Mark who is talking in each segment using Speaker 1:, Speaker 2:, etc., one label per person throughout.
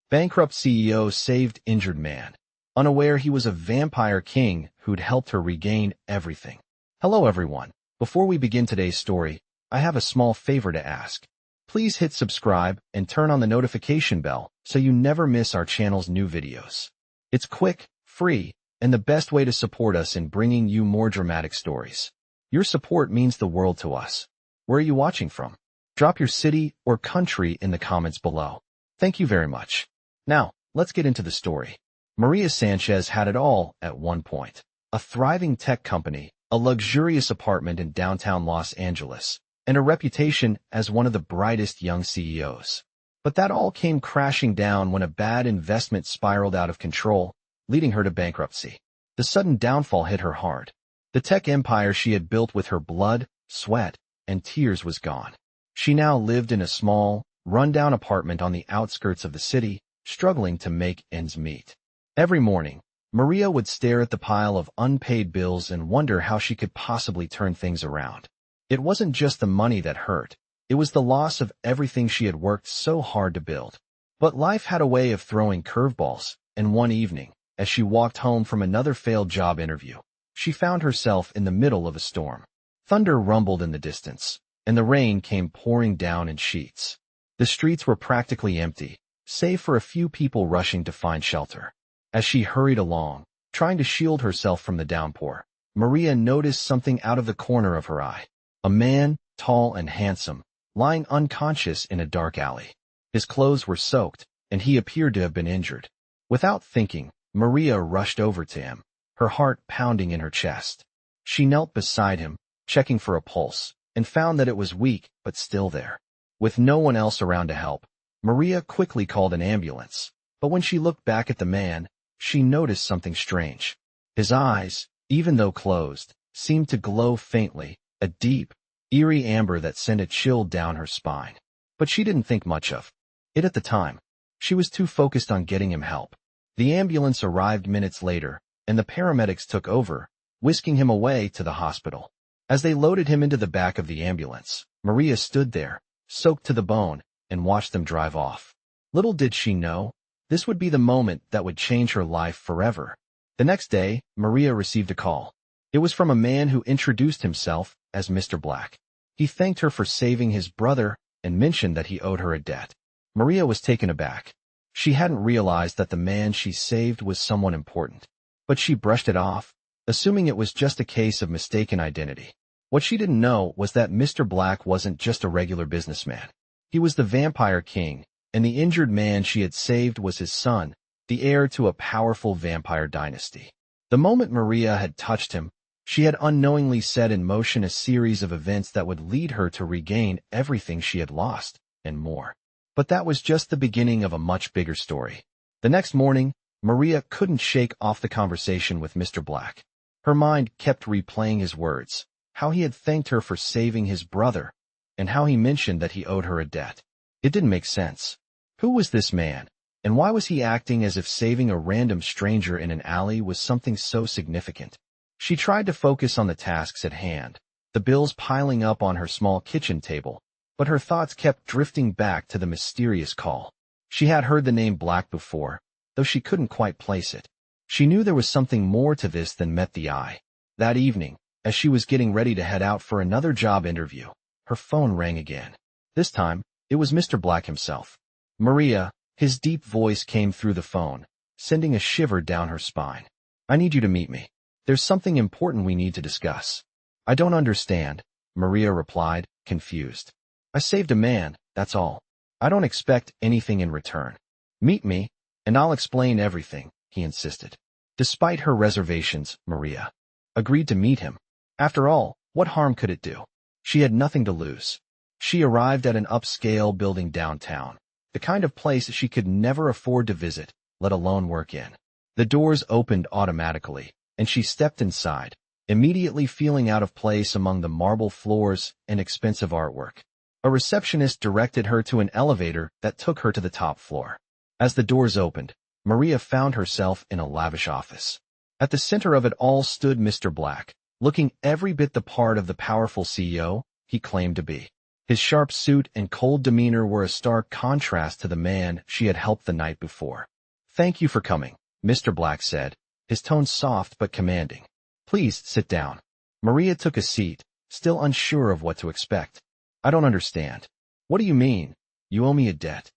Speaker 1: Bankrupt CEO saved injured man, unaware he was a vampire king who'd helped her regain everything. Hello everyone. Before we begin today's story, I have a small favor to ask. Please hit subscribe and turn on the notification bell so you never miss our channel's new videos. It's quick, free, and the best way to support us in bringing you more dramatic stories. Your support means the world to us. Where are you watching from? Drop your city or country in the comments below. Thank you very much. Now, let's get into the story. Maria Sanchez had it all at one point. A thriving tech company, a luxurious apartment in downtown Los Angeles, and a reputation as one of the brightest young CEOs. But that all came crashing down when a bad investment spiraled out of control, leading her to bankruptcy. The sudden downfall hit her hard. The tech empire she had built with her blood, sweat, and tears was gone. She now lived in a small, run-down apartment on the outskirts of the city, struggling to make ends meet. Every morning, Maria would stare at the pile of unpaid bills and wonder how she could possibly turn things around. It wasn't just the money that hurt. It was the loss of everything she had worked so hard to build. But life had a way of throwing curveballs, and one evening, as she walked home from another failed job interview, she found herself in the middle of a storm. Thunder rumbled in the distance, and the rain came pouring down in sheets. The streets were practically empty, save for a few people rushing to find shelter. As she hurried along, trying to shield herself from the downpour, Maria noticed something out of the corner of her eye. A man, tall and handsome, lying unconscious in a dark alley. His clothes were soaked, and he appeared to have been injured. Without thinking, Maria rushed over to him, her heart pounding in her chest. She knelt beside him, checking for a pulse, and found that it was weak but still there. With no one else around to help, Maria quickly called an ambulance. But when she looked back at the man, she noticed something strange. His eyes, even though closed, seemed to glow faintly, a deep, eerie amber that sent a chill down her spine. But she didn't think much of it at the time. She was too focused on getting him help. The ambulance arrived minutes later, and the paramedics took over, whisking him away to the hospital. As they loaded him into the back of the ambulance, Maria stood there, soaked to the bone, and watched them drive off. Little did she know, this would be the moment that would change her life forever. The next day, Maria received a call. It was from a man who introduced himself as Mr. Black. He thanked her for saving his brother and mentioned that he owed her a debt. Maria was taken aback. She hadn't realized that the man she saved was someone important. But she brushed it off, assuming it was just a case of mistaken identity. What she didn't know was that Mr. Black wasn't just a regular businessman. He was the vampire king, and the injured man she had saved was his son, the heir to a powerful vampire dynasty. The moment Maria had touched him, she had unknowingly set in motion a series of events that would lead her to regain everything she had lost, and more. But that was just the beginning of a much bigger story. The next morning, Maria couldn't shake off the conversation with Mr. Black. Her mind kept replaying his words, how he had thanked her for saving his brother, and how he mentioned that he owed her a debt. It didn't make sense. Who was this man, and why was he acting as if saving a random stranger in an alley was something so significant? She tried to focus on the tasks at hand, the bills piling up on her small kitchen table, but her thoughts kept drifting back to the mysterious call. She had heard the name Black before, though she couldn't quite place it. She knew there was something more to this than met the eye. That evening, as she was getting ready to head out for another job interview, her phone rang again. This time, it was Mr. Black himself. Maria, his deep voice came through the phone, sending a shiver down her spine. I need you to meet me. There's something important we need to discuss. I don't understand, Maria replied, confused. I saved a man, that's all. I don't expect anything in return. Meet me, and I'll explain everything, he insisted. Despite her reservations, Maria agreed to meet him. After all, what harm could it do? She had nothing to lose. She arrived at an upscale building downtown, the kind of place she could never afford to visit, let alone work in. The doors opened automatically, and she stepped inside, immediately feeling out of place among the marble floors and expensive artwork. A receptionist directed her to an elevator that took her to the top floor. As the doors opened, Maria found herself in a lavish office. At the center of it all stood Mr. Black, looking every bit the part of the powerful CEO he claimed to be. His sharp suit and cold demeanor were a stark contrast to the man she had helped the night before. "Thank you for coming," Mr. Black said, his tone soft but commanding. "Please sit down." Maria took a seat, still unsure of what to expect. "I don't understand. What do you mean? You owe me a debt."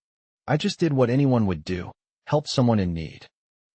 Speaker 1: "I just did what anyone would do, help someone in need."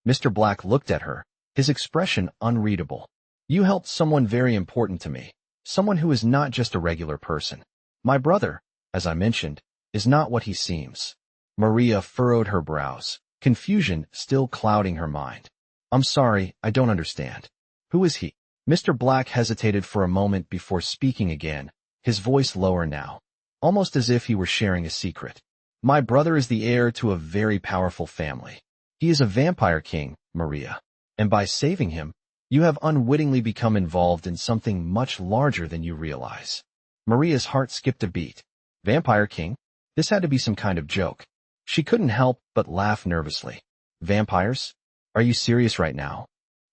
Speaker 1: Mr. Black looked at her, his expression unreadable. "You helped someone very important to me, someone who is not just a regular person. My brother, as I mentioned, is not what he seems." Maria furrowed her brows, confusion still clouding her mind. "I'm sorry, I don't understand. Who is he?" Mr. Black hesitated for a moment before speaking again, his voice lower now, almost as if he were sharing a secret. "My brother is the heir to a very powerful family. He is a vampire king, Maria. And by saving him, you have unwittingly become involved in something much larger than you realize." Maria's heart skipped a beat. Vampire king? This had to be some kind of joke. She couldn't help but laugh nervously. "Vampires? Are you serious right now?"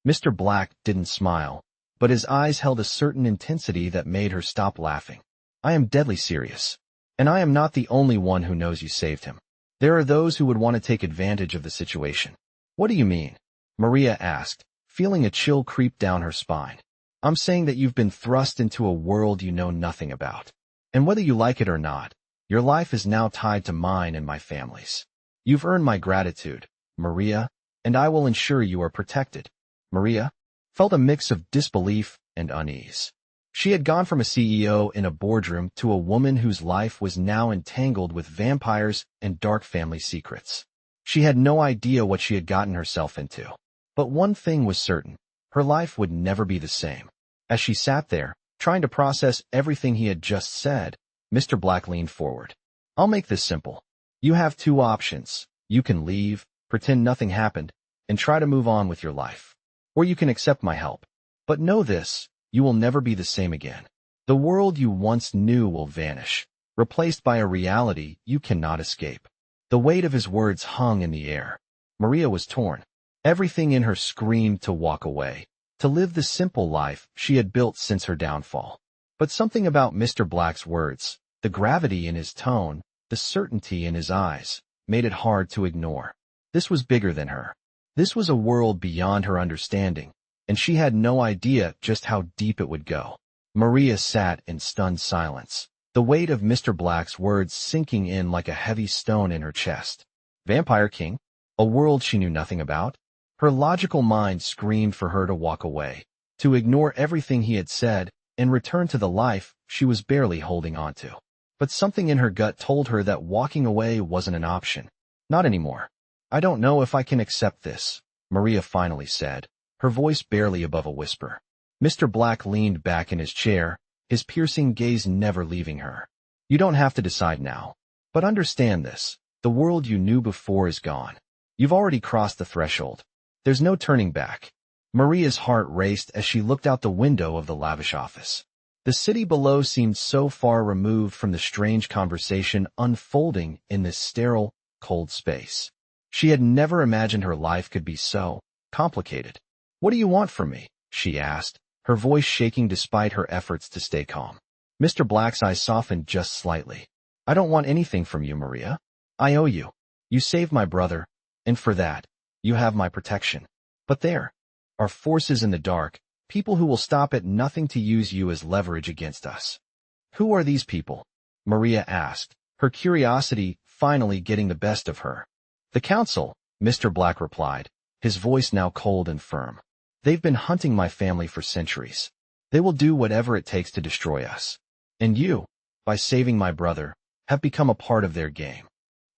Speaker 1: Mr. Black didn't smile, but his eyes held a certain intensity that made her stop laughing. "I am deadly serious. And I am not the only one who knows you saved him. There are those who would want to take advantage of the situation." "What do you mean?" Maria asked, feeling a chill creep down her spine. "I'm saying that you've been thrust into a world you know nothing about. And whether you like it or not, your life is now tied to mine and my family's. You've earned my gratitude, Maria, and I will ensure you are protected." Maria felt a mix of disbelief and unease. She had gone from a CEO in a boardroom to a woman whose life was now entangled with vampires and dark family secrets. She had no idea what she had gotten herself into. But one thing was certain. Her life would never be the same. As she sat there, trying to process everything he had just said, Mr. Black leaned forward. "I'll make this simple. You have two options. You can leave, pretend nothing happened, and try to move on with your life. Or you can accept my help. But know this, you will never be the same again. The world you once knew will vanish, replaced by a reality you cannot escape." The weight of his words hung in the air. Maria was torn. Everything in her screamed to walk away, to live the simple life she had built since her downfall. But something about Mr. Black's words, the gravity in his tone, the certainty in his eyes, made it hard to ignore. This was bigger than her. This was a world beyond her understanding, and she had no idea just how deep it would go. Maria sat in stunned silence, the weight of Mr. Black's words sinking in like a heavy stone in her chest. Vampire King? A world she knew nothing about? Her logical mind screamed for her to walk away, to ignore everything he had said, and return to the life she was barely holding on to. But something in her gut told her that walking away wasn't an option. Not anymore. "I don't know if I can accept this," Maria finally said, her voice barely above a whisper. Mr. Black leaned back in his chair, his piercing gaze never leaving her. "You don't have to decide now. But understand this, the world you knew before is gone. You've already crossed the threshold. There's no turning back." Maria's heart raced as she looked out the window of the lavish office. The city below seemed so far removed from the strange conversation unfolding in this sterile, cold space. She had never imagined her life could be so complicated. "What do you want from me?" she asked, her voice shaking despite her efforts to stay calm. Mr. Black's eyes softened just slightly. "I don't want anything from you, Maria. I owe you. You saved my brother, and for that, you have my protection. But there are forces in the dark, people who will stop at nothing to use you as leverage against us." "Who are these people?" Maria asked, her curiosity finally getting the best of her. "The council," Mr. Black replied, his voice now cold and firm. "They've been hunting my family for centuries. They will do whatever it takes to destroy us. And you, by saving my brother, have become a part of their game."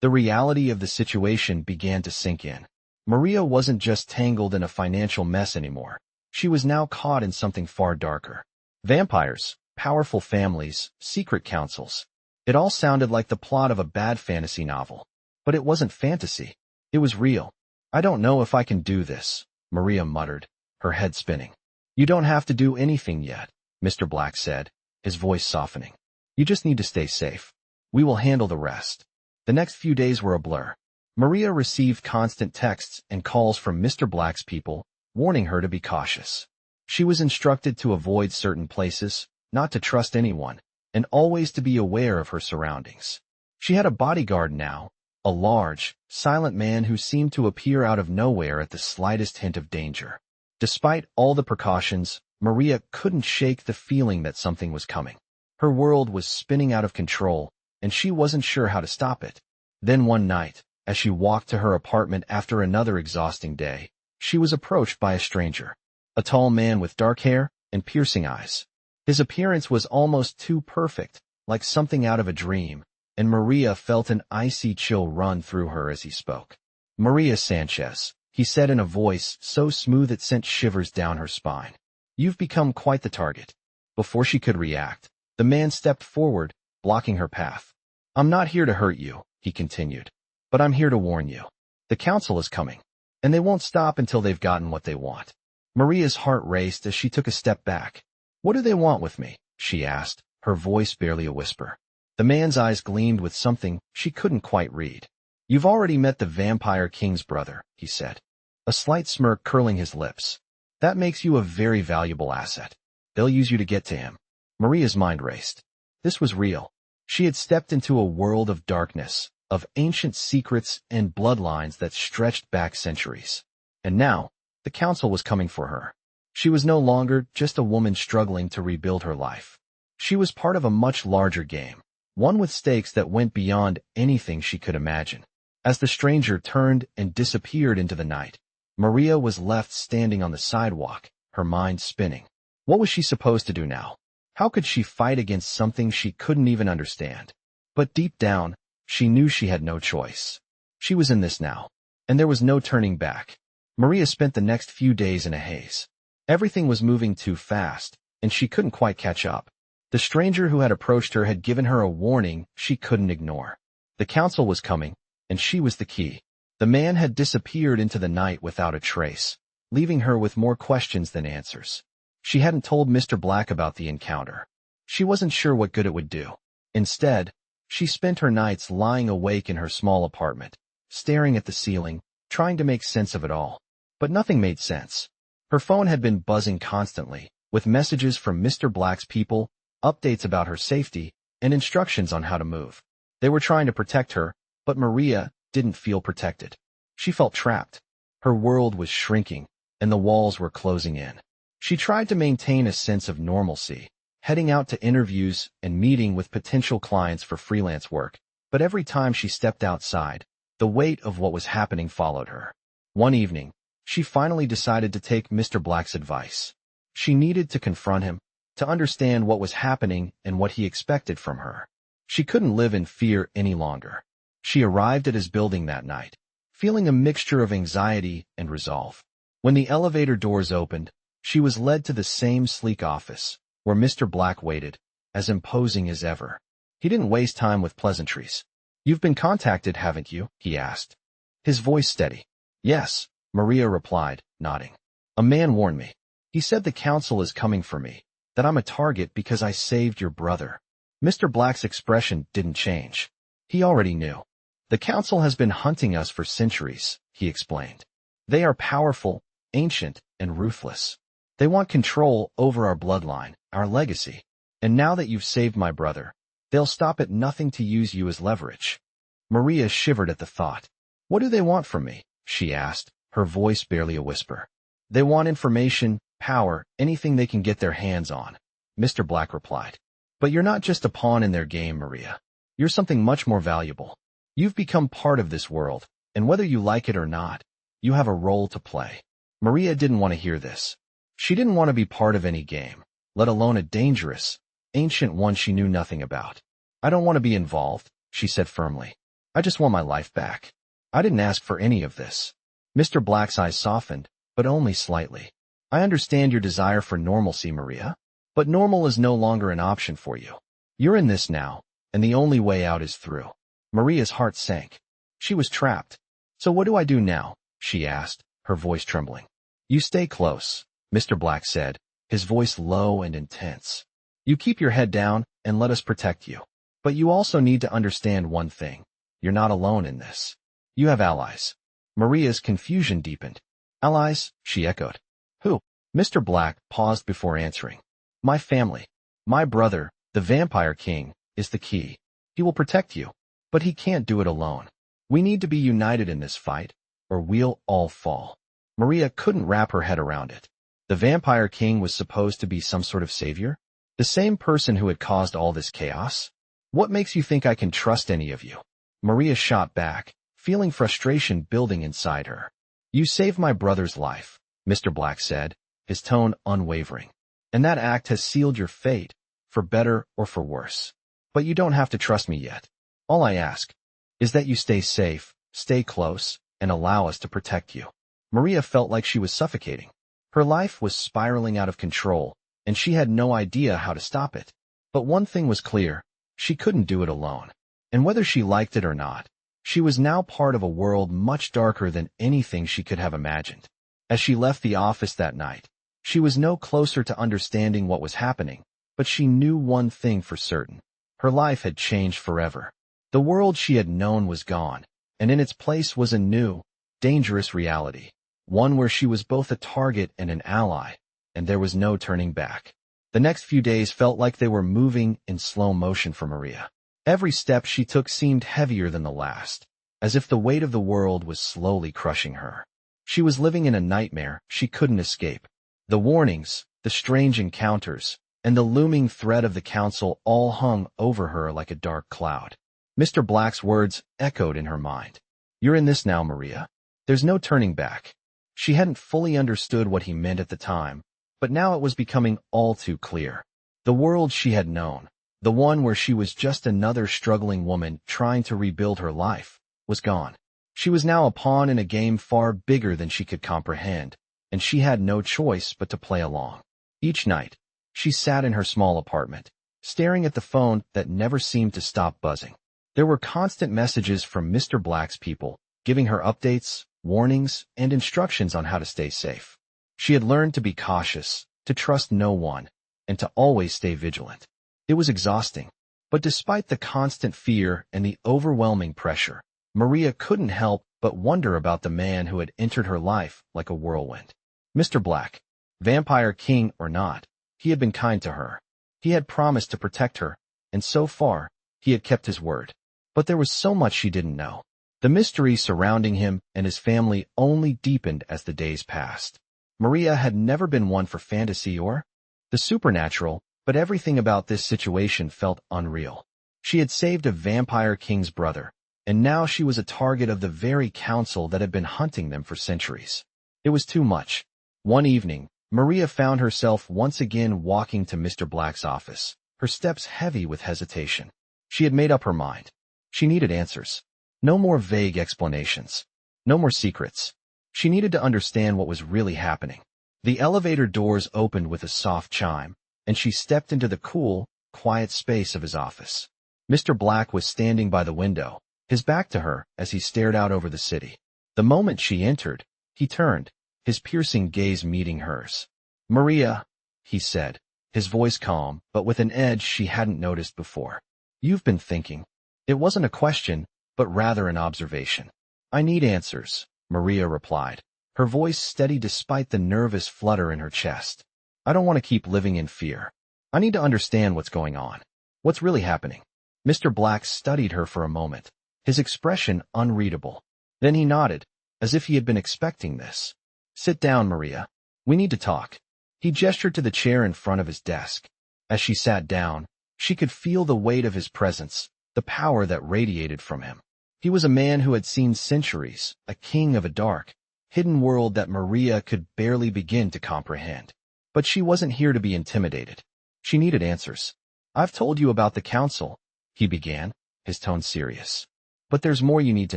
Speaker 1: The reality of the situation began to sink in. Maria wasn't just tangled in a financial mess anymore. She was now caught in something far darker. Vampires, powerful families, secret councils. It all sounded like the plot of a bad fantasy novel. But it wasn't fantasy. It was real. "I don't know if I can do this," Maria muttered, her head spinning. "You don't have to do anything yet," Mr. Black said, his voice softening. "You just need to stay safe. We will handle the rest." The next few days were a blur. Maria received constant texts and calls from Mr. Black's people, warning her to be cautious. She was instructed to avoid certain places, not to trust anyone, and always to be aware of her surroundings. She had a bodyguard now, a large, silent man who seemed to appear out of nowhere at the slightest hint of danger. Despite all the precautions, Maria couldn't shake the feeling that something was coming. Her world was spinning out of control, and she wasn't sure how to stop it. Then one night, as she walked to her apartment after another exhausting day, she was approached by a stranger, a tall man with dark hair and piercing eyes. His appearance was almost too perfect, like something out of a dream, and Maria felt an icy chill run through her as he spoke. "Maria Sanchez," he said in a voice so smooth it sent shivers down her spine. "You've become quite the target." Before she could react, the man stepped forward, blocking her path. "I'm not here to hurt you," he continued, "but I'm here to warn you. The council is coming, and they won't stop until they've gotten what they want." Maria's heart raced as she took a step back. "What do they want with me?" she asked, her voice barely a whisper. The man's eyes gleamed with something she couldn't quite read. "You've already met the Vampire King's brother," he said, a slight smirk curling his lips. "That makes you a very valuable asset. They'll use you to get to him." Maria's mind raced. This was real. She had stepped into a world of darkness, of ancient secrets and bloodlines that stretched back centuries. And now, the council was coming for her. She was no longer just a woman struggling to rebuild her life. She was part of a much larger game, one with stakes that went beyond anything she could imagine. As the stranger turned and disappeared into the night, Maria was left standing on the sidewalk, her mind spinning. What was she supposed to do now? How could she fight against something she couldn't even understand? But deep down, she knew she had no choice. She was in this now, and there was no turning back. Maria spent the next few days in a haze. Everything was moving too fast, and she couldn't quite catch up. The stranger who had approached her had given her a warning she couldn't ignore. The council was coming, and she was the key. The man had disappeared into the night without a trace, leaving her with more questions than answers. She hadn't told Mr. Black about the encounter. She wasn't sure what good it would do. Instead, she spent her nights lying awake in her small apartment, staring at the ceiling, trying to make sense of it all. But nothing made sense. Her phone had been buzzing constantly, with messages from Mr. Black's people, updates about her safety, and instructions on how to move. They were trying to protect her, but Maria didn't feel protected. She felt trapped. Her world was shrinking, and the walls were closing in. She tried to maintain a sense of normalcy, heading out to interviews and meeting with potential clients for freelance work, but every time she stepped outside, the weight of what was happening followed her. One evening, she finally decided to take Mr. Black's advice. She needed to confront him, to understand what was happening and what he expected from her. She couldn't live in fear any longer. She arrived at his building that night, feeling a mixture of anxiety and resolve. When the elevator doors opened, she was led to the same sleek office, where Mr. Black waited, as imposing as ever. He didn't waste time with pleasantries. "You've been contacted, haven't you?" he asked, his voice steady. "Yes," Maria replied, nodding. "A man warned me. He said the council is coming for me, that I'm a target because I saved your brother." Mr. Black's expression didn't change. He already knew. "The council has been hunting us for centuries," he explained. "They are powerful, ancient, and ruthless. They want control over our bloodline, our legacy. And now that you've saved my brother, they'll stop at nothing to use you as leverage." Maria shivered at the thought. "What do they want from me?" she asked, her voice barely a whisper. "They want information, power, anything they can get their hands on," Mr. Black replied. "But you're not just a pawn in their game, Maria. You're something much more valuable. You've become part of this world, and whether you like it or not, you have a role to play." Maria didn't want to hear this. She didn't want to be part of any game, let alone a dangerous, ancient one she knew nothing about. "I don't want to be involved," she said firmly. "I just want my life back. I didn't ask for any of this." Mr. Black's eyes softened, but only slightly. "I understand your desire for normalcy, Maria, but normal is no longer an option for you. You're in this now, and the only way out is through." Maria's heart sank. She was trapped. "So what do I do now?" she asked, her voice trembling. "You stay close," Mr. Black said, his voice low and intense. "You keep your head down and let us protect you. But you also need to understand one thing. You're not alone in this. You have allies." Maria's confusion deepened. "Allies?" she echoed. "Who?" Mr. Black paused before answering. "My family. My brother, The Vampire King is the key. He will protect you, but he can't do it alone. We need to be united in this fight, or we'll all fall. Maria couldn't wrap her head around it. The Vampire King was supposed to be some sort of savior? The same person who had caused all this chaos? What makes you think I can trust any of you? Maria shot back, feeling frustration building inside her. You saved my brother's life, Mr. Black said, his tone unwavering. And that act has sealed your fate, for better or for worse. But you don't have to trust me yet. All I ask is that you stay safe, stay close, and allow us to protect you. Maria felt like she was suffocating. Her life was spiraling out of control, and she had no idea how to stop it. But one thing was clear, she couldn't do it alone. And whether she liked it or not, she was now part of a world much darker than anything she could have imagined. As she left the office that night, she was no closer to understanding what was happening, but she knew one thing for certain. Her life had changed forever. The world she had known was gone, and in its place was a new, dangerous reality, one where she was both a target and an ally, and there was no turning back. The next few days felt like they were moving in slow motion for Maria. Every step she took seemed heavier than the last, as if the weight of the world was slowly crushing her. She was living in a nightmare she couldn't escape. The warnings, the strange encounters, and the looming threat of the council all hung over her like a dark cloud. Mr. Black's words echoed in her mind. You're in this now, Maria. There's no turning back. She hadn't fully understood what he meant at the time, but now it was becoming all too clear. The world she had known, the one where she was just another struggling woman trying to rebuild her life, was gone. She was now a pawn in a game far bigger than she could comprehend, and she had no choice but to play along. Each night, she sat in her small apartment, staring at the phone that never seemed to stop buzzing. There were constant messages from Mr. Black's people, giving her updates, warnings, and instructions on how to stay safe. She had learned to be cautious, to trust no one, and to always stay vigilant. It was exhausting, but despite the constant fear and the overwhelming pressure, Maria couldn't help but wonder about the man who had entered her life like a whirlwind. Mr. Black, Vampire King or not, he had been kind to her. He had promised to protect her, and so far, he had kept his word. But there was so much she didn't know. The mystery surrounding him and his family only deepened as the days passed. Maria had never been one for fantasy or the supernatural, but everything about this situation felt unreal. She had saved a vampire king's brother, and now she was a target of the very council that had been hunting them for centuries. It was too much. One evening, Maria found herself once again walking to Mr. Black's office, her steps heavy with hesitation. She had made up her mind. She needed answers. No more vague explanations. No more secrets. She needed to understand what was really happening. The elevator doors opened with a soft chime, and she stepped into the cool, quiet space of his office. Mr. Black was standing by the window, his back to her as he stared out over the city. The moment she entered, he turned, his piercing gaze meeting hers. "Maria," he said, his voice calm, but with an edge she hadn't noticed before. "You've been thinking." It wasn't a question, but rather an observation. "I need answers," Maria replied, her voice steady despite the nervous flutter in her chest. "I don't want to keep living in fear. I need to understand what's going on. What's really happening?" Mr. Black studied her for a moment, his expression unreadable. Then he nodded, as if he had been expecting this. "Sit down, Maria. We need to talk." He gestured to the chair in front of his desk. As she sat down, she could feel the weight of his presence, the power that radiated from him. He was a man who had seen centuries, a king of a dark, hidden world that Maria could barely begin to comprehend. But she wasn't here to be intimidated. She needed answers. "I've told you about the council," he began, his tone serious. "But there's more you need to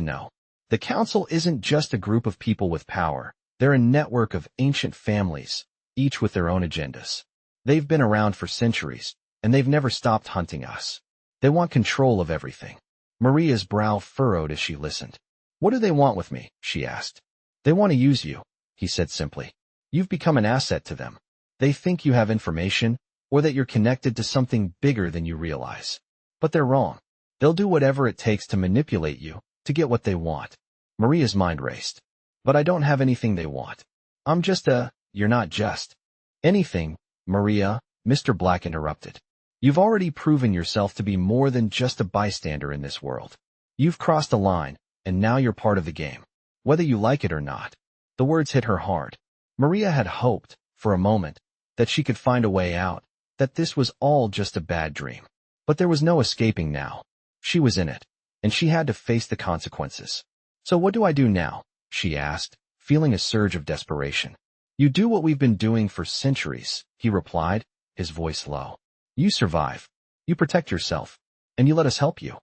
Speaker 1: know. The council isn't just a group of people with power. They're a network of ancient families, each with their own agendas. They've been around for centuries, and they've never stopped hunting us. They want control of everything." Maria's brow furrowed as she listened. "What do they want with me?" she asked. "They want to use you," he said simply. "You've become an asset to them. They think you have information, or that you're connected to something bigger than you realize. But they're wrong. They'll do whatever it takes to manipulate you, to get what they want." Maria's mind raced. "But I don't have anything they want. I'm just a—" "You're not just anything, Maria," Mr. Black interrupted. You've already proven yourself to be more than just a bystander in this world. You've crossed a line, and now you're part of the game, whether you like it or not." The words hit her hard. Maria had hoped, for a moment, that she could find a way out, that this was all just a bad dream. But there was no escaping now. She was in it, and she had to face the consequences. "So what do I do now?" she asked, feeling a surge of desperation. "You do what we've been doing for centuries," he replied, his voice low. "You survive. You protect yourself. And you let us help you."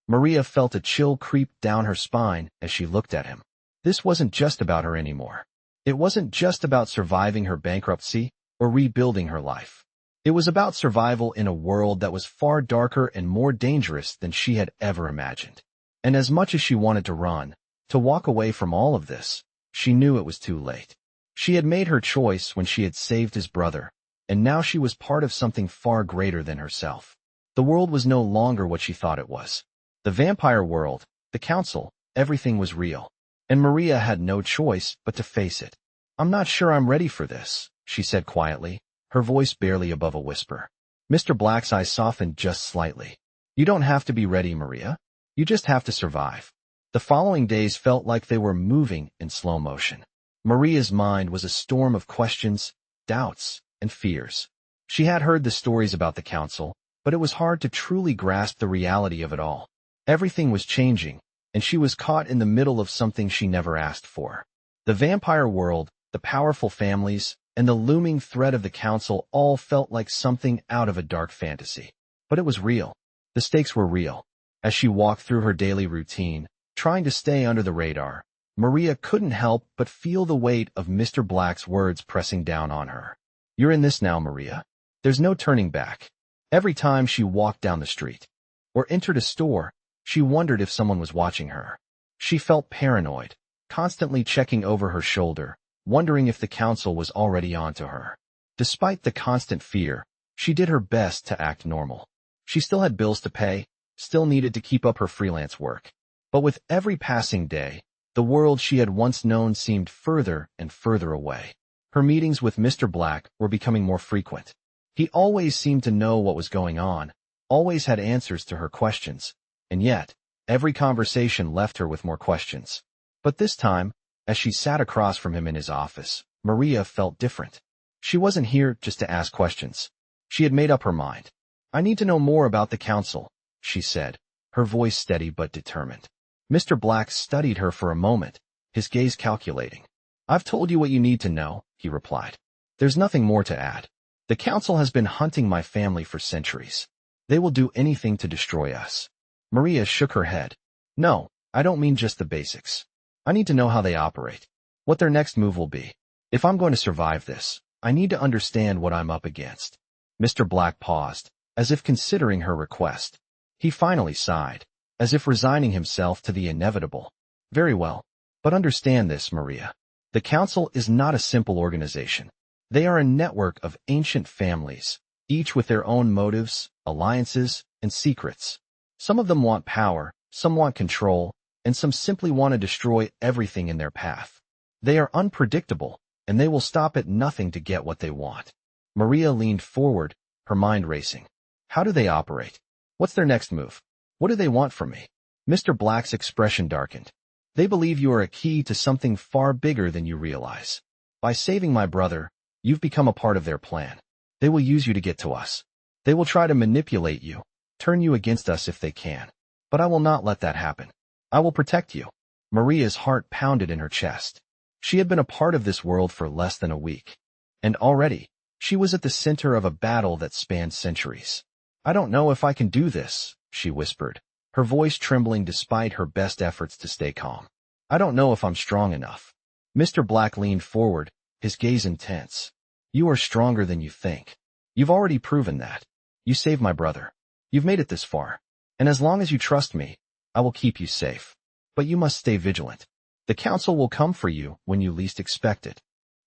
Speaker 1: Maria felt a chill creep down her spine as she looked at him. This wasn't just about her anymore. It wasn't just about surviving her bankruptcy or rebuilding her life. It was about survival in a world that was far darker and more dangerous than she had ever imagined. And as much as she wanted to run, to walk away from all of this, she knew it was too late. She had made her choice when she had saved his brother, and now she was part of something far greater than herself. The world was no longer what she thought it was. The vampire world, the council, everything was real. And Maria had no choice but to face it. "I'm not sure I'm ready for this," she said quietly, her voice barely above a whisper. Mr. Black's eyes softened just slightly. "You don't have to be ready, Maria. You just have to survive." The following days felt like they were moving in slow motion. Maria's mind was a storm of questions, doubts, and fears. She had heard the stories about the council, but it was hard to truly grasp the reality of it all. Everything was changing, and she was caught in the middle of something she never asked for. The vampire world, the powerful families, and the looming threat of the council all felt like something out of a dark fantasy. But it was real. The stakes were real. As she walked through her daily routine, trying to stay under the radar, Maria couldn't help but feel the weight of Mr. Black's words pressing down on her. "You're in this now, Maria. There's no turning back." Every time she walked down the street or entered a store, she wondered if someone was watching her. She felt paranoid, constantly checking over her shoulder, wondering if the council was already onto her. Despite the constant fear, she did her best to act normal. She still had bills to pay, still needed to keep up her freelance work. But with every passing day, the world she had once known seemed further and further away. Her meetings with Mr. Black were becoming more frequent. He always seemed to know what was going on, always had answers to her questions. And yet, every conversation left her with more questions. But this time, as she sat across from him in his office, Maria felt different. She wasn't here just to ask questions. She had made up her mind. "I need to know more about the council," she said, her voice steady but determined. Mr. Black studied her for a moment, his gaze calculating. "I've told you what you need to know," he replied. "There's nothing more to add. The council has been hunting my family for centuries. They will do anything to destroy us." Maria shook her head. "No, I don't mean just the basics. I need to know how they operate, what their next move will be. If I'm going to survive this, I need to understand what I'm up against." Mr. Black paused, as if considering her request. He finally sighed, as if resigning himself to the inevitable. "Very well. But understand this, Maria. The council is not a simple organization. They are a network of ancient families, each with their own motives, alliances, and secrets. Some of them want power, some want control, and some simply want to destroy everything in their path. They are unpredictable, and they will stop at nothing to get what they want." Maria leaned forward, her mind racing. "How do they operate? What's their next move? What do they want from me?" Mr. Black's expression darkened. "They believe you are a key to something far bigger than you realize. By saving my brother, you've become a part of their plan. They will use you to get to us. They will try to manipulate you, turn you against us if they can. But I will not let that happen. I will protect you." Maria's heart pounded in her chest. She had been a part of this world for less than a week. And already, she was at the center of a battle that spanned centuries. "I don't know if I can do this," she whispered, her voice trembling despite her best efforts to stay calm. "I don't know if I'm strong enough." Mr. Black leaned forward, his gaze intense. "You are stronger than you think. You've already proven that. You saved my brother. You've made it this far. And as long as you trust me, I will keep you safe. But you must stay vigilant. The council will come for you when you least expect it."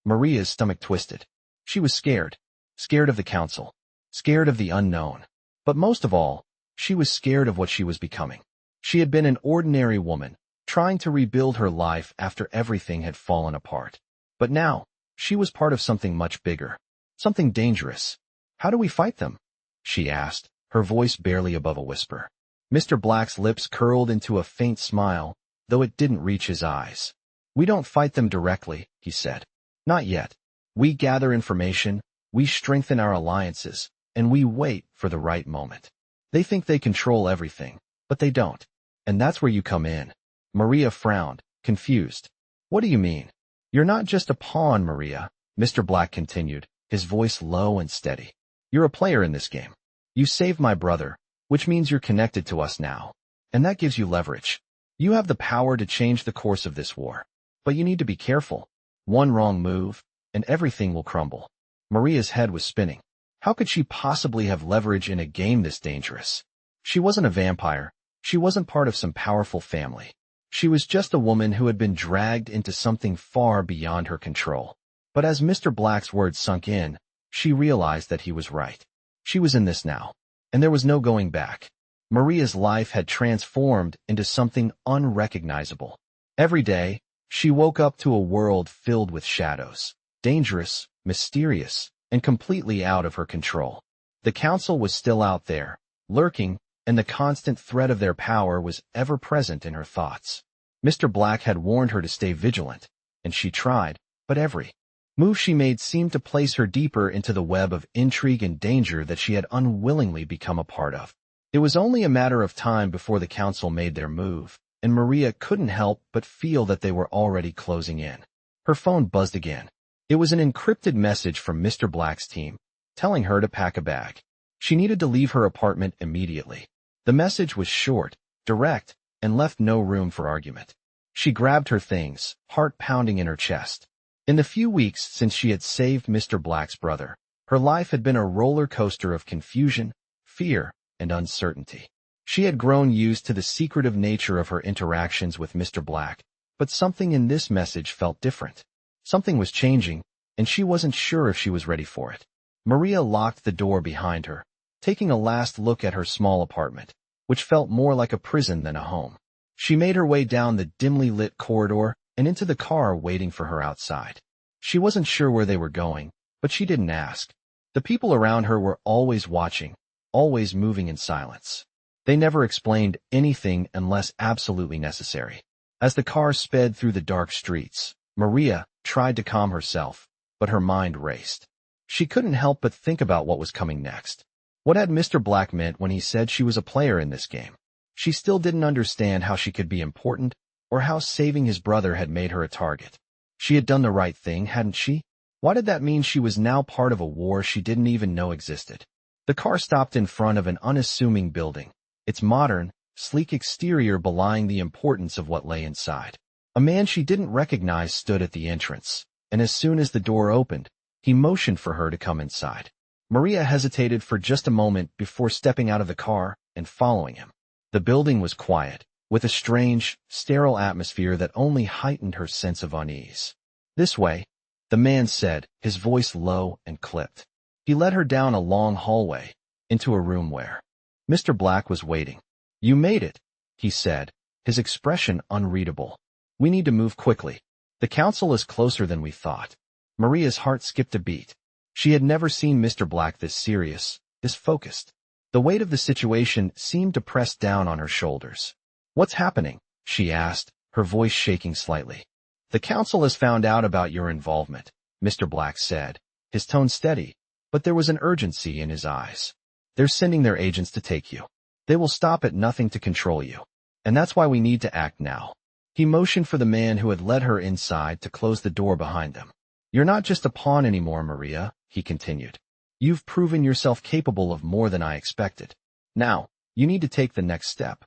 Speaker 1: Maria's stomach twisted. She was scared. Scared of the council. Scared of the unknown. But most of all, she was scared of what she was becoming. She had been an ordinary woman, trying to rebuild her life after everything had fallen apart. But now, she was part of something much bigger. Something dangerous. "How do we fight them?" she asked, her voice barely above a whisper. Mr. Black's lips curled into a faint smile, though it didn't reach his eyes. We don't fight them directly, he said. Not yet. We gather information, we strengthen our alliances, and we wait for the right moment. They think they control everything, but they don't. And that's where you come in. Maria frowned, confused. What do you mean? You're not just a pawn, Maria, Mr. Black continued, his voice low and steady. You're a player in this game. You saved my brother, which means you're connected to us now. And that gives you leverage. You have the power to change the course of this war. But you need to be careful. One wrong move, and everything will crumble. Maria's head was spinning. How could she possibly have leverage in a game this dangerous? She wasn't a vampire. She wasn't part of some powerful family. She was just a woman who had been dragged into something far beyond her control. But as Mr. Black's words sunk in, she realized that he was right. She was in this now, and there was no going back. Maria's life had transformed into something unrecognizable. Every day, she woke up to a world filled with shadows, dangerous, mysterious, and completely out of her control. The council was still out there, lurking, and the constant threat of their power was ever present in her thoughts. Mr. Black had warned her to stay vigilant, and she tried, but every move she made seemed to place her deeper into the web of intrigue and danger that she had unwillingly become a part of. It was only a matter of time before the council made their move, and Maria couldn't help but feel that they were already closing in. Her phone buzzed again. It was an encrypted message from Mr. Black's team, telling her to pack a bag. She needed to leave her apartment immediately. The message was short, direct, and left no room for argument. She grabbed her things, heart pounding in her chest. In the few weeks since she had saved Mr. Black's brother, her life had been a roller coaster of confusion, fear, and uncertainty. She had grown used to the secretive nature of her interactions with Mr. Black, but something in this message felt different. Something was changing, and she wasn't sure if she was ready for it. Maria locked the door behind her, taking a last look at her small apartment, which felt more like a prison than a home. She made her way down the dimly lit corridor and into the car waiting for her outside. She wasn't sure where they were going, but she didn't ask. The people around her were always watching, always moving in silence. They never explained anything unless absolutely necessary. As the car sped through the dark streets, Maria tried to calm herself, but her mind raced. She couldn't help but think about what was coming next. What had Mr. Black meant when he said she was a player in this game? She still didn't understand how she could be important, or how saving his brother had made her a target. She had done the right thing, hadn't she? Why did that mean she was now part of a war she didn't even know existed? The car stopped in front of an unassuming building, its modern, sleek exterior belying the importance of what lay inside. A man she didn't recognize stood at the entrance, and as soon as the door opened, he motioned for her to come inside. Maria hesitated for just a moment before stepping out of the car and following him. The building was quiet, with a strange, sterile atmosphere that only heightened her sense of unease. This way, the man said, his voice low and clipped. He led her down a long hallway, into a room where Mr. Black was waiting. You made it, he said, his expression unreadable. We need to move quickly. The council is closer than we thought. Maria's heart skipped a beat. She had never seen Mr. Black this serious, this focused. The weight of the situation seemed to press down on her shoulders. What's happening? She asked, her voice shaking slightly. The council has found out about your involvement, Mr. Black said, his tone steady, but there was an urgency in his eyes. They're sending their agents to take you. They will stop at nothing to control you. And that's why we need to act now. He motioned for the man who had led her inside to close the door behind them. You're not just a pawn anymore, Maria, he continued. You've proven yourself capable of more than I expected. Now, you need to take the next step.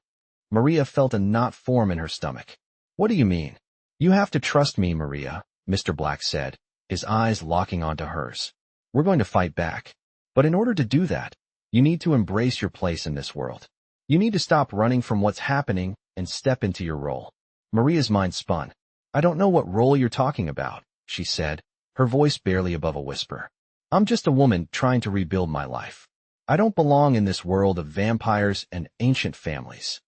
Speaker 1: Maria felt a knot form in her stomach. What do you mean? You have to trust me, Maria, Mr. Black said, his eyes locking onto hers. We're going to fight back. But in order to do that, you need to embrace your place in this world. You need to stop running from what's happening and step into your role. Maria's mind spun. I don't know what role you're talking about, she said, her voice barely above a whisper. I'm just a woman trying to rebuild my life. I don't belong in this world of vampires and ancient families.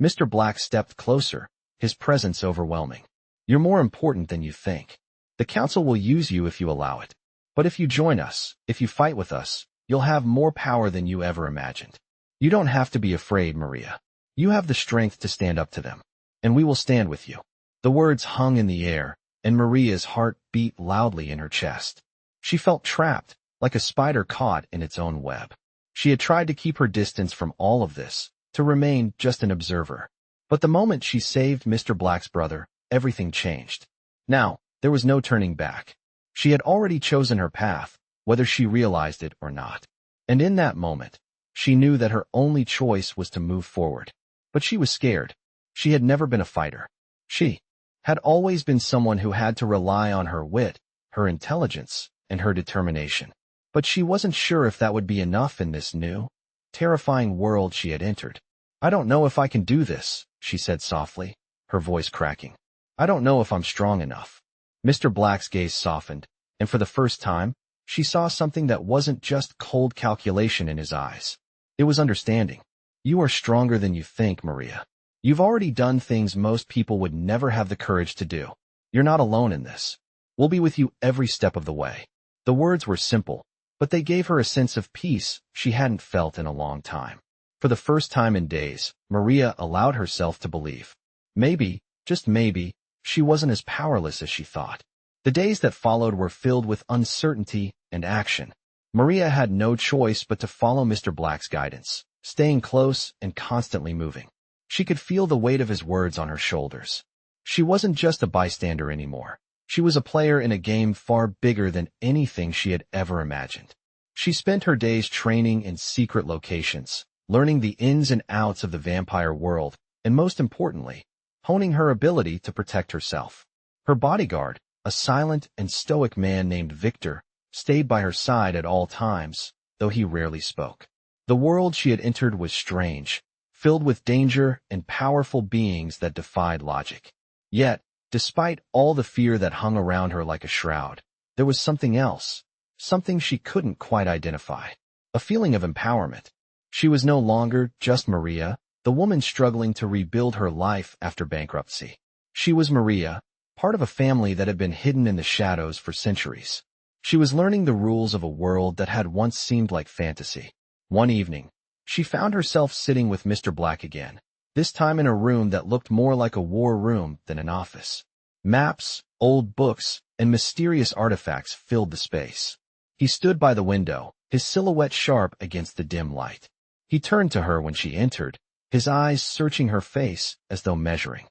Speaker 1: Mr. Black stepped closer, his presence overwhelming. You're more important than you think. The council will use you if you allow it. But if you join us, if you fight with us, You'll have more power than you ever imagined. You don't have to be afraid, Maria. You have the strength to stand up to them. And we will stand with you." The words hung in the air, and Maria's heart beat loudly in her chest. She felt trapped, like a spider caught in its own web. She had tried to keep her distance from all of this, to remain just an observer. But the moment she saved Mr. Black's brother, everything changed. Now, there was no turning back. She had already chosen her path, whether she realized it or not. And in that moment, she knew that her only choice was to move forward. But she was scared. She had never been a fighter. She had always been someone who had to rely on her wit, her intelligence, and her determination. But she wasn't sure if that would be enough in this new, terrifying world she had entered. "I don't know if I can do this," she said softly, her voice cracking. "I don't know if I'm strong enough." Mr. Black's gaze softened, and for the first time, she saw something that wasn't just cold calculation in his eyes. It was understanding. "You are stronger than you think, Maria. You've already done things most people would never have the courage to do. You're not alone in this. We'll be with you every step of the way." The words were simple, but they gave her a sense of peace she hadn't felt in a long time. For the first time in days, Maria allowed herself to believe. Maybe, just maybe, she wasn't as powerless as she thought. The days that followed were filled with uncertainty and action. Maria had no choice but to follow Mr. Black's guidance, staying close and constantly moving. She could feel the weight of his words on her shoulders. She wasn't just a bystander anymore. She was a player in a game far bigger than anything she had ever imagined. She spent her days training in secret locations, learning the ins and outs of the vampire world, and most importantly, honing her ability to protect herself. Her bodyguard, a silent and stoic man named Victor, stayed by her side at all times, though he rarely spoke. The world she had entered was strange, filled with danger and powerful beings that defied logic. Yet, despite all the fear that hung around her like a shroud, there was something else, something she couldn't quite identify. A feeling of empowerment. She was no longer just Maria, the woman struggling to rebuild her life after bankruptcy. She was Maria, part of a family that had been hidden in the shadows for centuries. She was learning the rules of a world that had once seemed like fantasy. One evening, she found herself sitting with Mr. Black again, this time in a room that looked more like a war room than an office. Maps, old books, and mysterious artifacts filled the space. He stood by the window, his silhouette sharp against the dim light. He turned to her when she entered, his eyes searching her face as though measuring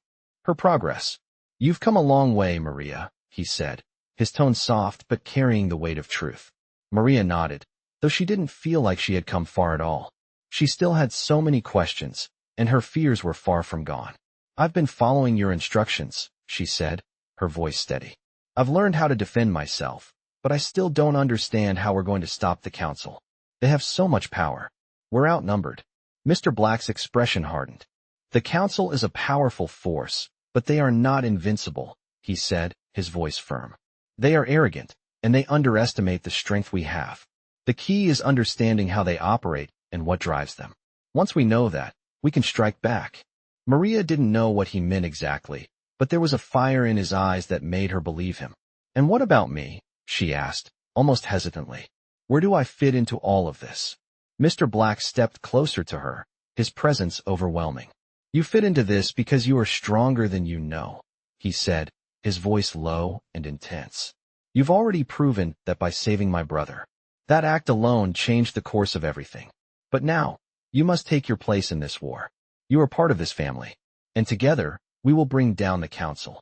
Speaker 1: her progress. "You've come a long way, Maria," he said, his tone soft but carrying the weight of truth. Maria nodded, though she didn't feel like she had come far at all. She still had so many questions, and her fears were far from gone. "I've been following your instructions," she said, her voice steady. "I've learned how to defend myself, but I still don't understand how we're going to stop the council. They have so much power. We're outnumbered." Mr. Black's expression hardened. "The council is a powerful force, but they are not invincible," he said, his voice firm. "They are arrogant, and they underestimate the strength we have. The key is understanding how they operate and what drives them. Once we know that, we can strike back." Maria didn't know what he meant exactly, but there was a fire in his eyes that made her believe him. "And what about me?" she asked, almost hesitantly. "Where do I fit into all of this?" Mr. Black stepped closer to her, his presence overwhelming. "You fit into this because you are stronger than you know," he said, his voice low and intense. "You've already proven that by saving my brother. That act alone changed the course of everything. But now, you must take your place in this war. You are part of this family, and together, we will bring down the council."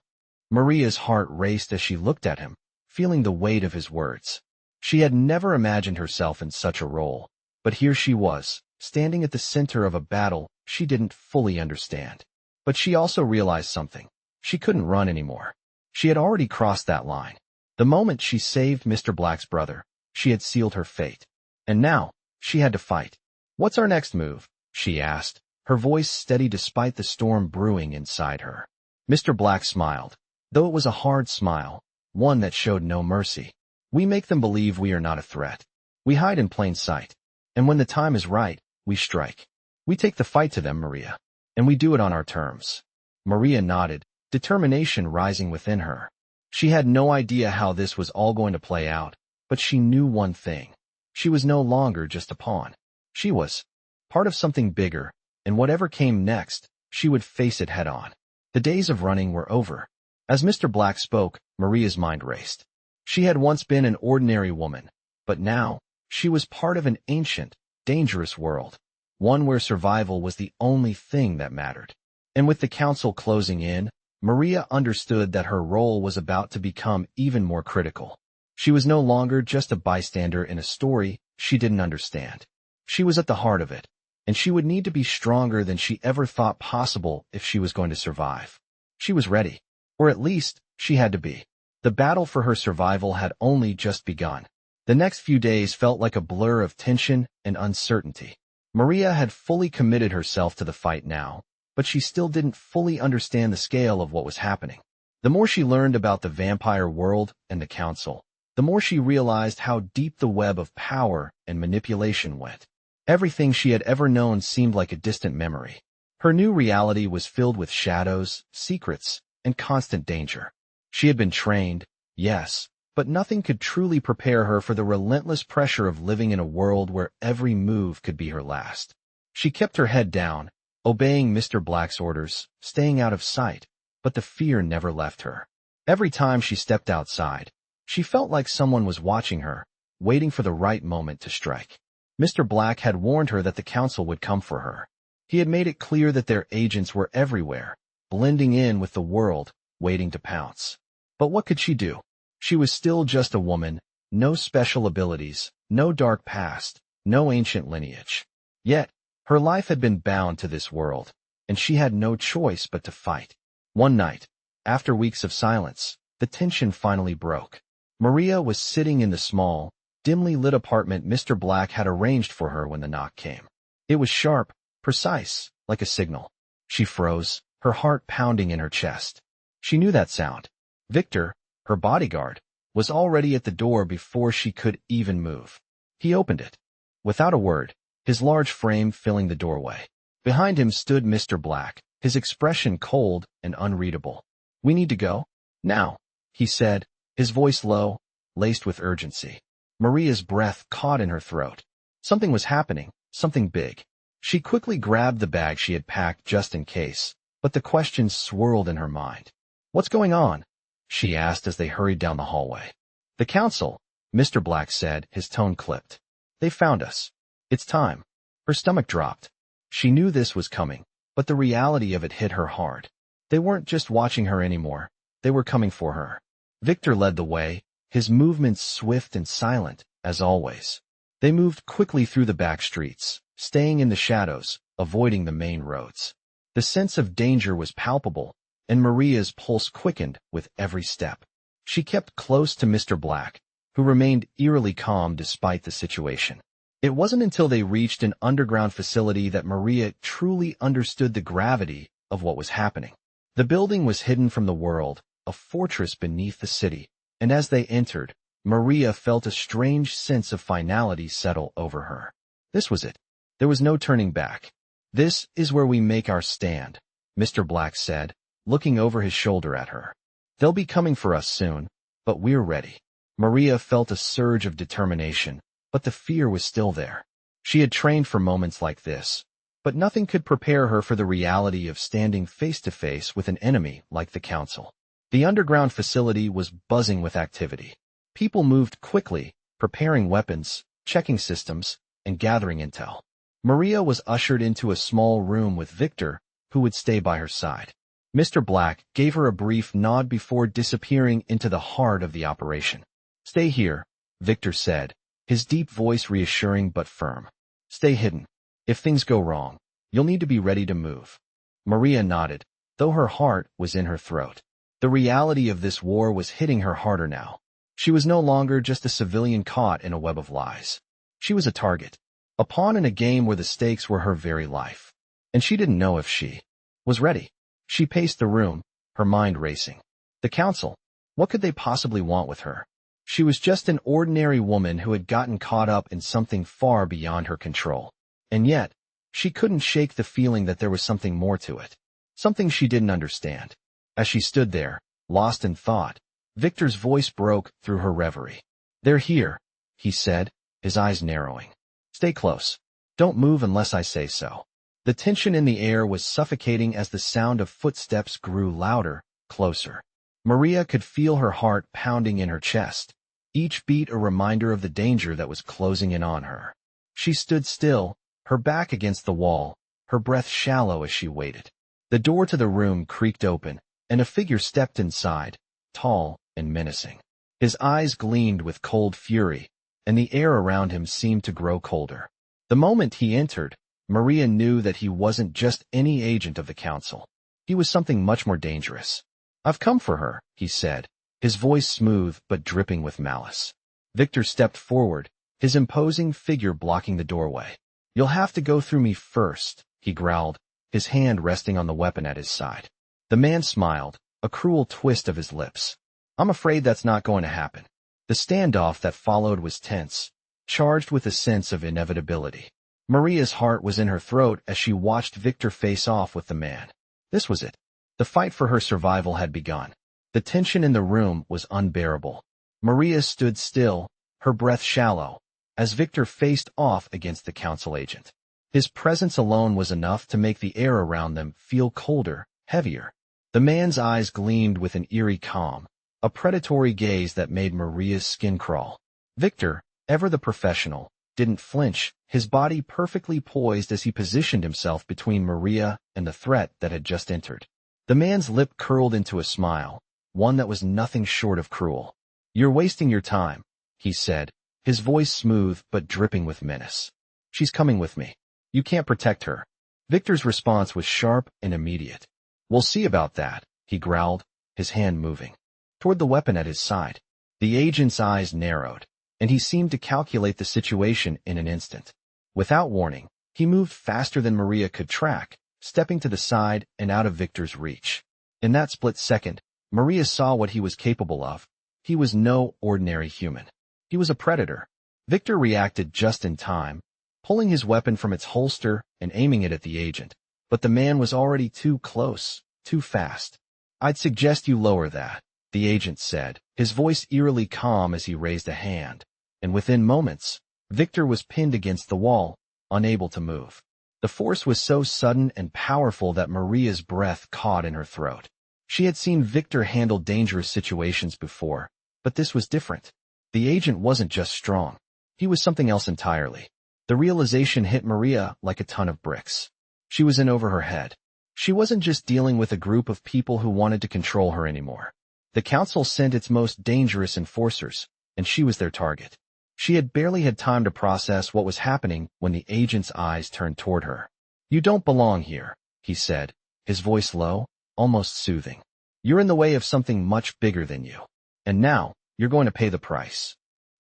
Speaker 1: Maria's heart raced as she looked at him, feeling the weight of his words. She had never imagined herself in such a role, but here she was, standing at the center of a battle she didn't fully understand. But she also realized something. She couldn't run anymore. She had already crossed that line. The moment she saved Mr. Black's brother, she had sealed her fate. And now, she had to fight. "What's our next move?" she asked, her voice steady despite the storm brewing inside her. Mr. Black smiled, though it was a hard smile, one that showed no mercy. "We make them believe we are not a threat. We hide in plain sight. And when the time is right, we strike. We take the fight to them, Maria. And we do it on our terms." Maria nodded, determination rising within her. She had no idea how this was all going to play out, but she knew one thing. She was no longer just a pawn. She was part of something bigger, and whatever came next, she would face it head-on. The days of running were over. As Mr. Black spoke, Maria's mind raced. She had once been an ordinary woman, but now, she was part of an ancient, dangerous world, one where survival was the only thing that mattered. And with the council closing in, Maria understood that her role was about to become even more critical. She was no longer just a bystander in a story she didn't understand. She was at the heart of it, and she would need to be stronger than she ever thought possible if she was going to survive. She was ready, or at least, she had to be. The battle for her survival had only just begun. The next few days felt like a blur of tension and uncertainty. Maria had fully committed herself to the fight now, but she still didn't fully understand the scale of what was happening. The more she learned about the vampire world and the council, the more she realized how deep the web of power and manipulation went. Everything she had ever known seemed like a distant memory. Her new reality was filled with shadows, secrets, and constant danger. She had been trained, yes, but nothing could truly prepare her for the relentless pressure of living in a world where every move could be her last. She kept her head down, obeying Mr. Black's orders, staying out of sight, but the fear never left her. Every time she stepped outside, she felt like someone was watching her, waiting for the right moment to strike. Mr. Black had warned her that the council would come for her. He had made it clear that their agents were everywhere, blending in with the world, waiting to pounce. But what could she do? She was still just a woman, no special abilities, no dark past, no ancient lineage. Yet, her life had been bound to this world, and she had no choice but to fight. One night, after weeks of silence, the tension finally broke. Maria was sitting in the small, dimly lit apartment Mr. Black had arranged for her when the knock came. It was sharp, precise, like a signal. She froze, her heart pounding in her chest. She knew that sound. Victor, her bodyguard, was already at the door before she could even move. He opened it. Without a word, his large frame filling the doorway. Behind him stood Mr. Black, his expression cold and unreadable. "We need to go? Now," he said, his voice low, laced with urgency. Maria's breath caught in her throat. Something was happening, something big. She quickly grabbed the bag she had packed just in case, but the questions swirled in her mind. "What's going on?" she asked as they hurried down the hallway. "The council," Mr. Black said, his tone clipped. "They found us. It's time." Her stomach dropped. She knew this was coming, but the reality of it hit her hard. They weren't just watching her anymore. They were coming for her. Victor led the way, his movements swift and silent, as always. They moved quickly through the back streets, staying in the shadows, avoiding the main roads. The sense of danger was palpable, and Maria's pulse quickened with every step. She kept close to Mr. Black, who remained eerily calm despite the situation. It wasn't until they reached an underground facility that Maria truly understood the gravity of what was happening. The building was hidden from the world, a fortress beneath the city, and as they entered, Maria felt a strange sense of finality settle over her. This was it. There was no turning back. "This is where we make our stand," Mr. Black said, looking over his shoulder at her. "They'll be coming for us soon, but we're ready." Maria felt a surge of determination, but the fear was still there. She had trained for moments like this, but nothing could prepare her for the reality of standing face to face with an enemy like the council. The underground facility was buzzing with activity. People moved quickly, preparing weapons, checking systems, and gathering intel. Maria was ushered into a small room with Victor, who would stay by her side. Mr. Black gave her a brief nod before disappearing into the heart of the operation. "Stay here," Victor said, his deep voice reassuring but firm. "Stay hidden. If things go wrong, you'll need to be ready to move." Maria nodded, though her heart was in her throat. The reality of this war was hitting her harder now. She was no longer just a civilian caught in a web of lies. She was a target, a pawn in a game where the stakes were her very life. And she didn't know if she was ready. She paced the room, her mind racing. The council, what could they possibly want with her? She was just an ordinary woman who had gotten caught up in something far beyond her control. And yet, she couldn't shake the feeling that there was something more to it. Something she didn't understand. As she stood there, lost in thought, Victor's voice broke through her reverie. "They're here," he said, his eyes narrowing. "Stay close. Don't move unless I say so." The tension in the air was suffocating as the sound of footsteps grew louder, closer. Maria could feel her heart pounding in her chest, each beat a reminder of the danger that was closing in on her. She stood still, her back against the wall, her breath shallow as she waited. The door to the room creaked open, and a figure stepped inside, tall and menacing. His eyes gleamed with cold fury, and the air around him seemed to grow colder. The moment he entered, Maria knew that he wasn't just any agent of the council. He was something much more dangerous. "I've come for her," he said, his voice smooth but dripping with malice. Victor stepped forward, his imposing figure blocking the doorway. "You'll have to go through me first," he growled, his hand resting on the weapon at his side. The man smiled, a cruel twist of his lips. "I'm afraid that's not going to happen." The standoff that followed was tense, charged with a sense of inevitability. Maria's heart was in her throat as she watched Victor face off with the man. This was it. The fight for her survival had begun. The tension in the room was unbearable. Maria stood still, her breath shallow, as Victor faced off against the council agent. His presence alone was enough to make the air around them feel colder, heavier. The man's eyes gleamed with an eerie calm, a predatory gaze that made Maria's skin crawl. Victor, ever the professional, didn't flinch, his body perfectly poised as he positioned himself between Maria and the threat that had just entered. The man's lip curled into a smile, one that was nothing short of cruel. "You're wasting your time," he said, his voice smooth but dripping with menace. "She's coming with me. You can't protect her." Victor's response was sharp and immediate. "We'll see about that," he growled, his hand moving toward the weapon at his side. The agent's eyes narrowed, and he seemed to calculate the situation in an instant. Without warning, he moved faster than Maria could track, stepping to the side and out of Victor's reach. In that split second, Maria saw what he was capable of. He was no ordinary human. He was a predator. Victor reacted just in time, pulling his weapon from its holster and aiming it at the agent. But the man was already too close, too fast. "I'd suggest you lower that," the agent said, his voice eerily calm as he raised a hand. And within moments, Victor was pinned against the wall, unable to move. The force was so sudden and powerful that Maria's breath caught in her throat. She had seen Victor handle dangerous situations before, but this was different. The agent wasn't just strong. He was something else entirely. The realization hit Maria like a ton of bricks. She was in over her head. She wasn't just dealing with a group of people who wanted to control her anymore. The council sent its most dangerous enforcers, and she was their target. She had barely had time to process what was happening when the agent's eyes turned toward her. "You don't belong here," he said, his voice low, almost soothing. "You're in the way of something much bigger than you. And now, you're going to pay the price."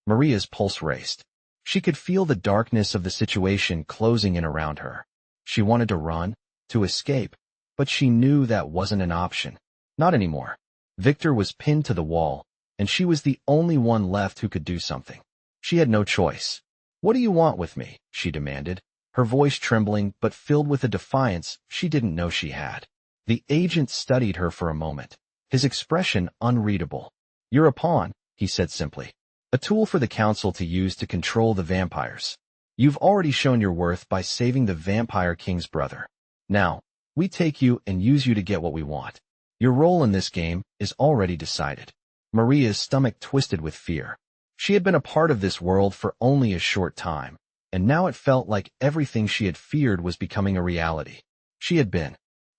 Speaker 1: Maria's pulse raced. She could feel the darkness of the situation closing in around her. She wanted to run, to escape, but she knew that wasn't an option. Not anymore. Victor was pinned to the wall, and she was the only one left who could do something. She had no choice. "What do you want with me?" she demanded, her voice trembling but filled with a defiance she didn't know she had. The agent studied her for a moment, his expression unreadable. "You're a pawn," he said simply. "A tool for the council to use to control the vampires. You've already shown your worth by saving the vampire king's brother. Now, we take you and use you to get what we want. Your role in this game is already decided." Maria's stomach twisted with fear. She had been a part of this world for only a short time, and now it felt like everything she had feared was becoming a reality. She had been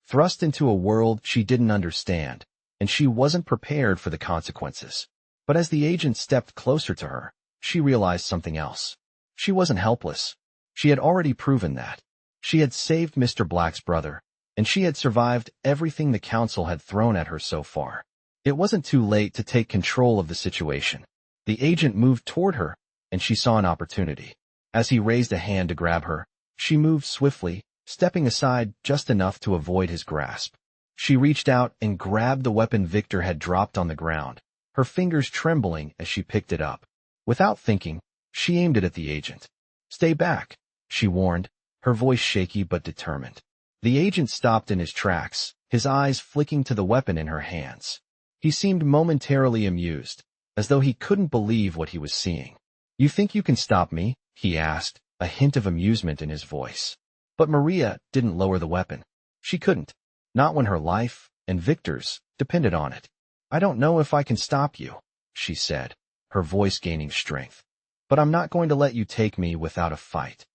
Speaker 1: thrust into a world she didn't understand, and she wasn't prepared for the consequences. But as the agent stepped closer to her, she realized something else. She wasn't helpless. She had already proven that. She had saved Mr. Black's brother, and she had survived everything the council had thrown at her so far. It wasn't too late to take control of the situation. The agent moved toward her, and she saw an opportunity. As he raised a hand to grab her, she moved swiftly, stepping aside just enough to avoid his grasp. She reached out and grabbed the weapon Victor had dropped on the ground, her fingers trembling as she picked it up. Without thinking, she aimed it at the agent. "Stay back," she warned, her voice shaky but determined. The agent stopped in his tracks, his eyes flicking to the weapon in her hands. He seemed momentarily amused, as though he couldn't believe what he was seeing. You think you can stop me? He asked, a hint of amusement in his voice. But Maria didn't lower the weapon. She couldn't. Not when her life, and Victor's, depended on it. I don't know if I can stop you, she said, her voice gaining strength. But I'm not going to let you take me without a fight.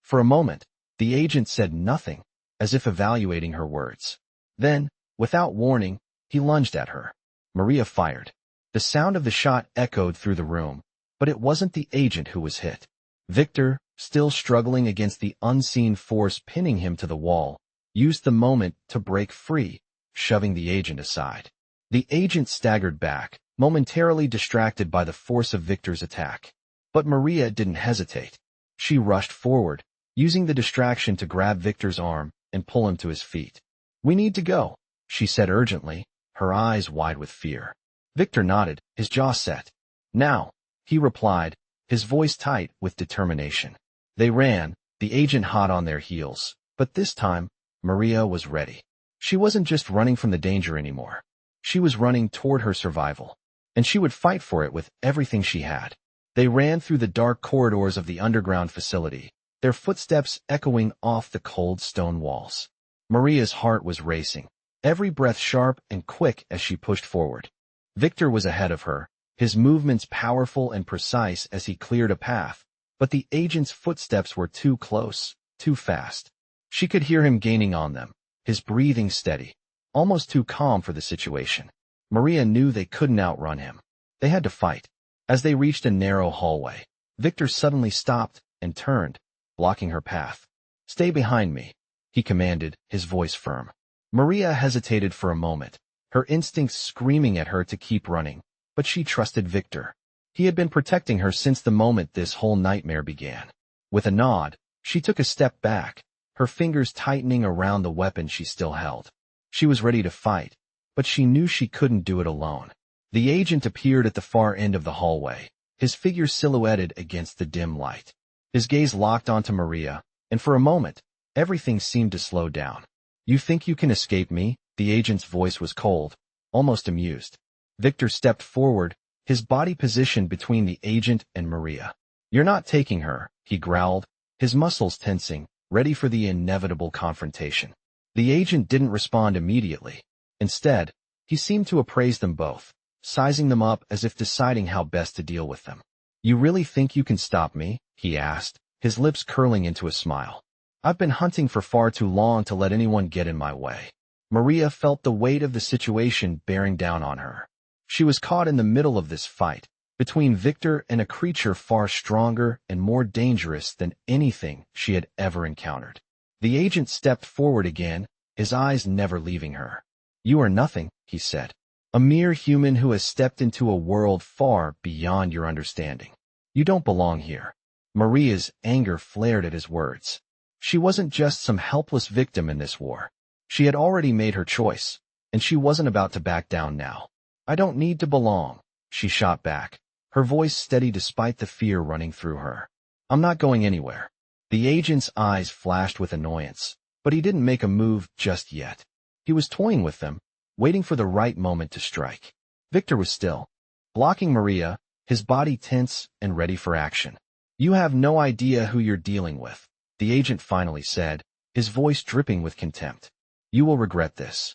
Speaker 1: For a moment, the agent said nothing, as if evaluating her words. Then, without warning, he lunged at her. Maria fired. The sound of the shot echoed through the room, but it wasn't the agent who was hit. Victor, still struggling against the unseen force pinning him to the wall, used the moment to break free, shoving the agent aside. The agent staggered back, momentarily distracted by the force of Victor's attack. But Maria didn't hesitate. She rushed forward, using the distraction to grab Victor's arm and pull him to his feet. We need to go, she said urgently, her eyes wide with fear. Victor nodded, his jaw set. Now, he replied, his voice tight with determination. They ran, the agent hot on their heels, but this time, Maria was ready. She wasn't just running from the danger anymore. She was running toward her survival, and she would fight for it with everything she had. They ran through the dark corridors of the underground facility, their footsteps echoing off the cold stone walls. Maria's heart was racing, every breath sharp and quick as she pushed forward. Victor was ahead of her, his movements powerful and precise as he cleared a path, but the agent's footsteps were too close, too fast. She could hear him gaining on them, his breathing steady, almost too calm for the situation. Maria knew they couldn't outrun him. They had to fight. As they reached a narrow hallway, Victor suddenly stopped and turned, blocking her path. Stay behind me, he commanded, his voice firm. Maria hesitated for a moment, her instincts screaming at her to keep running, but she trusted Victor. He had been protecting her since the moment this whole nightmare began. With a nod, she took a step back, her fingers tightening around the weapon she still held. She was ready to fight, but she knew she couldn't do it alone. The agent appeared at the far end of the hallway, his figure silhouetted against the dim light. His gaze locked onto Maria, and for a moment, everything seemed to slow down. You think you can escape me? The agent's voice was cold, almost amused. Victor stepped forward, his body positioned between the agent and Maria. You're not taking her, he growled, his muscles tensing, ready for the inevitable confrontation. The agent didn't respond immediately. Instead, he seemed to appraise them both, sizing them up as if deciding how best to deal with them. You really think you can stop me? He asked, his lips curling into a smile. I've been hunting for far too long to let anyone get in my way. Maria felt the weight of the situation bearing down on her. She was caught in the middle of this fight, between Victor and a creature far stronger and more dangerous than anything she had ever encountered. The agent stepped forward again, his eyes never leaving her. You are nothing, he said. A mere human who has stepped into a world far beyond your understanding. You don't belong here. Maria's anger flared at his words. She wasn't just some helpless victim in this war. She had already made her choice, and she wasn't about to back down now. I don't need to belong, she shot back, her voice steady despite the fear running through her. I'm not going anywhere. The agent's eyes flashed with annoyance, but he didn't make a move just yet. He was toying with them, waiting for the right moment to strike. Victor was still, blocking Maria, his body tense and ready for action. You have no idea who you're dealing with, the agent finally said, his voice dripping with contempt. You will regret this.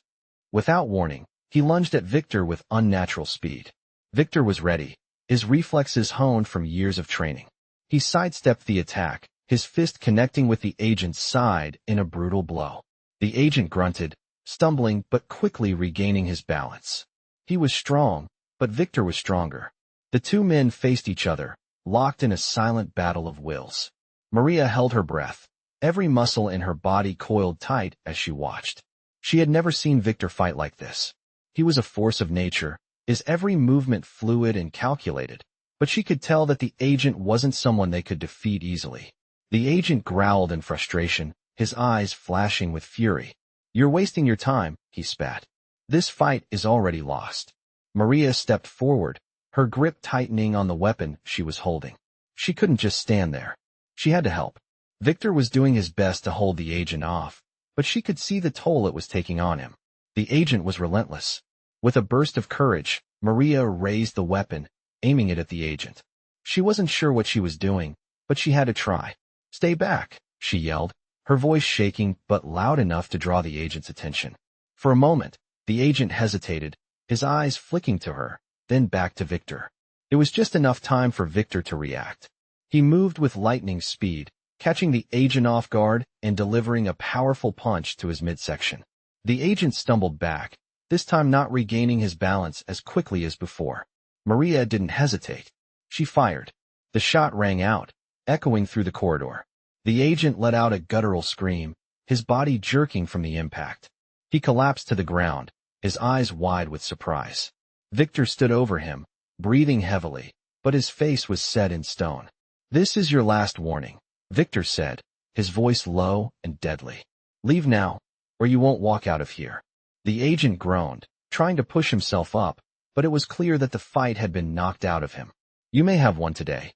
Speaker 1: Without warning, he lunged at Victor with unnatural speed. Victor was ready, his reflexes honed from years of training. He sidestepped the attack, his fist connecting with the agent's side in a brutal blow. The agent grunted, stumbling but quickly regaining his balance. He was strong, but Victor was stronger. The two men faced each other, locked in a silent battle of wills. Maria held her breath, every muscle in her body coiled tight as she watched. She had never seen Victor fight like this. He was a force of nature, his every movement fluid and calculated, but she could tell that the agent wasn't someone they could defeat easily. The agent growled in frustration, his eyes flashing with fury. You're wasting your time, he spat. This fight is already lost. Maria stepped forward, her grip tightening on the weapon she was holding. She couldn't just stand there. She had to help. Victor was doing his best to hold the agent off, but she could see the toll it was taking on him. The agent was relentless. With a burst of courage, Maria raised the weapon, aiming it at the agent. She wasn't sure what she was doing, but she had to try. "Stay back," she yelled, her voice shaking but loud enough to draw the agent's attention. For a moment, the agent hesitated, his eyes flicking to her, then back to Victor. It was just enough time for Victor to react. He moved with lightning speed, catching the agent off guard and delivering a powerful punch to his midsection. The agent stumbled back, this time not regaining his balance as quickly as before. Maria didn't hesitate. She fired. The shot rang out, echoing through the corridor. The agent let out a guttural scream, his body jerking from the impact. He collapsed to the ground, his eyes wide with surprise. Victor stood over him, breathing heavily, but his face was set in stone. "This is your last warning," Victor said, his voice low and deadly. "Leave now, or you won't walk out of here." The agent groaned, trying to push himself up, but it was clear that the fight had been knocked out of him. "You may have one today,"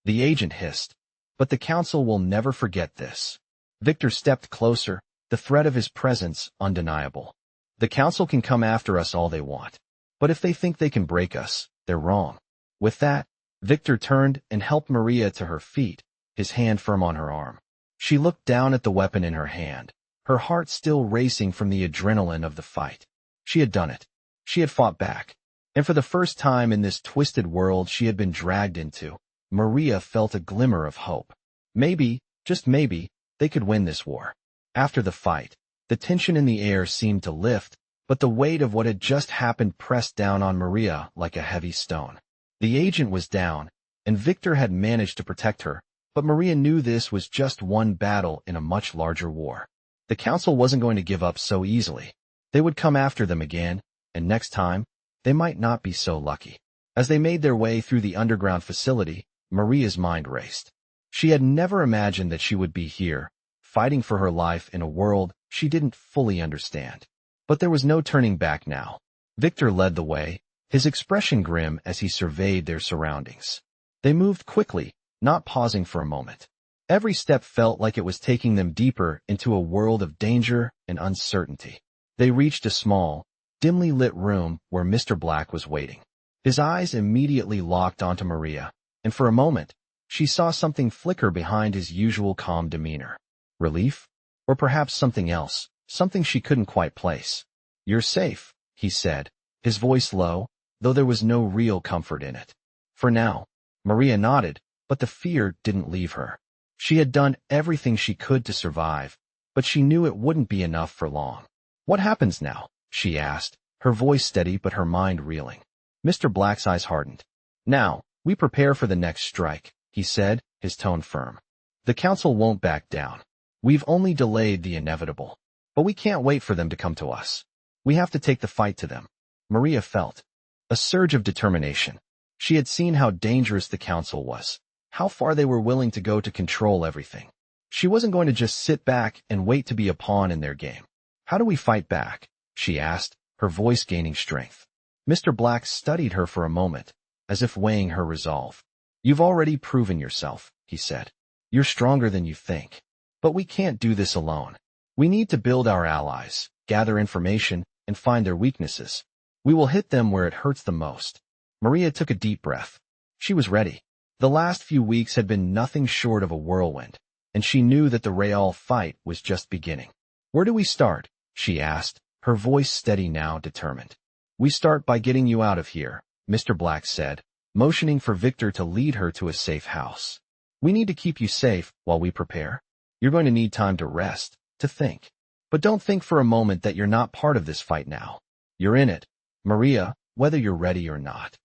Speaker 1: the agent hissed, "but the council will never forget this." Victor stepped closer, the threat of his presence undeniable. "The council can come after us all they want, but if they think they can break us, they're wrong." With that, Victor turned and helped Maria to her feet, his hand firm on her arm. She looked down at the weapon in her hand, her heart still racing from the adrenaline of the fight. She had done it. She had fought back. And for the first time in this twisted world she had been dragged into, Maria felt a glimmer of hope. Maybe, just maybe, they could win this war. After the fight, the tension in the air seemed to lift, but the weight of what had just happened pressed down on Maria like a heavy stone. The agent was down, and Victor had managed to protect her, but Maria knew this was just one battle in a much larger war. The council wasn't going to give up so easily. They would come after them again, and next time, they might not be so lucky. As they made their way through the underground facility, Maria's mind raced. She had never imagined that she would be here, fighting for her life in a world she didn't fully understand. But there was no turning back now. Victor led the way, his expression grim as he surveyed their surroundings. They moved quickly, not pausing for a moment. Every step felt like it was taking them deeper into a world of danger and uncertainty. They reached a small, dimly lit room where Mr. Black was waiting. His eyes immediately locked onto Maria, and for a moment, she saw something flicker behind his usual calm demeanor. Relief? Or perhaps something else, something she couldn't quite place. "You're safe," he said, his voice low, though there was no real comfort in it. For now, Maria nodded, but the fear didn't leave her. She had done everything she could to survive, but she knew it wouldn't be enough for long. "What happens now?" she asked, her voice steady but her mind reeling. Mr. Black's eyes hardened. "Now, we prepare for the next strike," he said, his tone firm. "The council won't back down. We've only delayed the inevitable. But we can't wait for them to come to us. We have to take the fight to them." Maria felt a surge of determination. She had seen how dangerous the council was, how far they were willing to go to control everything. She wasn't going to just sit back and wait to be a pawn in their game. "How do we fight back?" she asked, her voice gaining strength. Mr. Black studied her for a moment, as if weighing her resolve. "You've already proven yourself," he said. "You're stronger than you think. But we can't do this alone. We need to build our allies, gather information, and find their weaknesses. We will hit them where it hurts the most." Maria took a deep breath. She was ready. The last few weeks had been nothing short of a whirlwind, and she knew that the Real fight was just beginning. "Where do we start?" she asked, her voice steady now, determined. "We start by getting you out of here," Mr. Black said, motioning for Victor to lead her to a safe house. "We need to keep you safe while we prepare. You're going to need time to rest, to think. But don't think for a moment that you're not part of this fight now. You're in it, Maria, whether you're ready or not."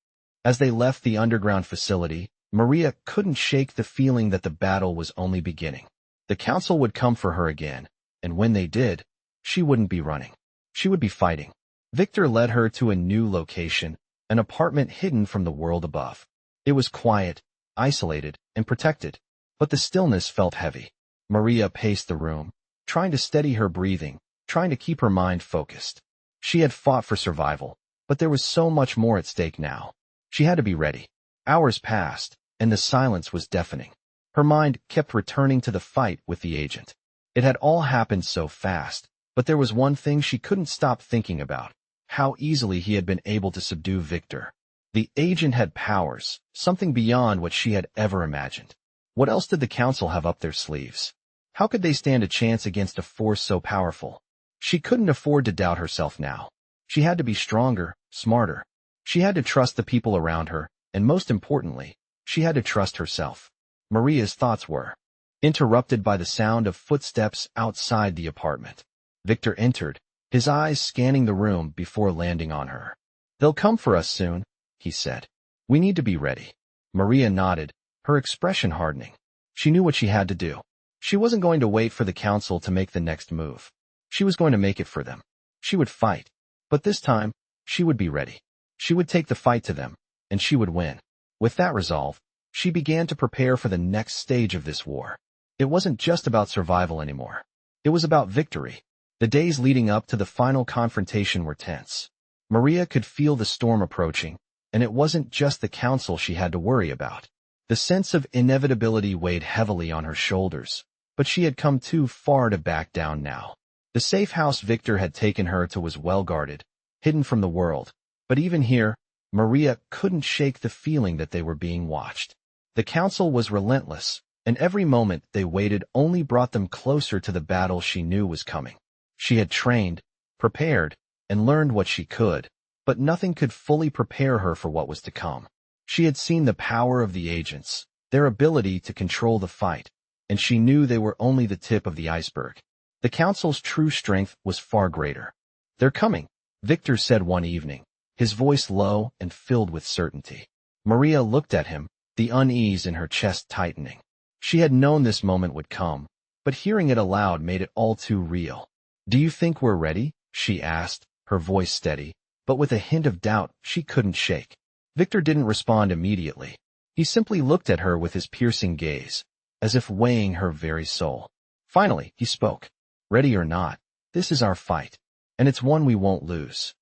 Speaker 1: As they left the underground facility, Maria couldn't shake the feeling that the battle was only beginning. The council would come for her again, and when they did, she wouldn't be running. She would be fighting. Victor led her to a new location, an apartment hidden from the world above. It was quiet, isolated, and protected, but the stillness felt heavy. Maria paced the room, trying to steady her breathing, trying to keep her mind focused. She had fought for survival, but there was so much more at stake now. She had to be ready. Hours passed, and the silence was deafening. Her mind kept returning to the fight with the agent. It had all happened so fast, but there was one thing she couldn't stop thinking about: how easily he had been able to subdue Victor. The agent had powers, something beyond what she had ever imagined. What else did the council have up their sleeves? How could they stand a chance against a force so powerful? She couldn't afford to doubt herself now. She had to be stronger, smarter. She had to trust the people around her, and most importantly, she had to trust herself. Maria's thoughts were interrupted by the sound of footsteps outside the apartment. Victor entered, his eyes scanning the room before landing on her. "They'll come for us soon," he said. "We need to be ready." Maria nodded, her expression hardening. She knew what she had to do. She wasn't going to wait for the council to make the next move. She was going to make it for them. She would fight. But this time, she would be ready. She would take the fight to them, and she would win. With that resolve, she began to prepare for the next stage of this war. It wasn't just about survival anymore. It was about victory. The days leading up to the final confrontation were tense. Maria could feel the storm approaching, and it wasn't just the council she had to worry about. The sense of inevitability weighed heavily on her shoulders, but she had come too far to back down now. The safe house Victor had taken her to was well guarded, hidden from the world, but even here, Maria couldn't shake the feeling that they were being watched. The council was relentless, and every moment they waited only brought them closer to the battle she knew was coming. She had trained, prepared, and learned what she could, but nothing could fully prepare her for what was to come. She had seen the power of the agents, their ability to control the fight, and she knew they were only the tip of the iceberg. The council's true strength was far greater. "They're coming," Victor said one evening, his voice low and filled with certainty. Maria looked at him, the unease in her chest tightening. She had known this moment would come, but hearing it aloud made it all too real. "Do you think we're ready?" she asked, her voice steady, but with a hint of doubt she couldn't shake. Victor didn't respond immediately. He simply looked at her with his piercing gaze, as if weighing her very soul. Finally, he spoke. "Ready or not, this is our fight, and it's one we won't lose."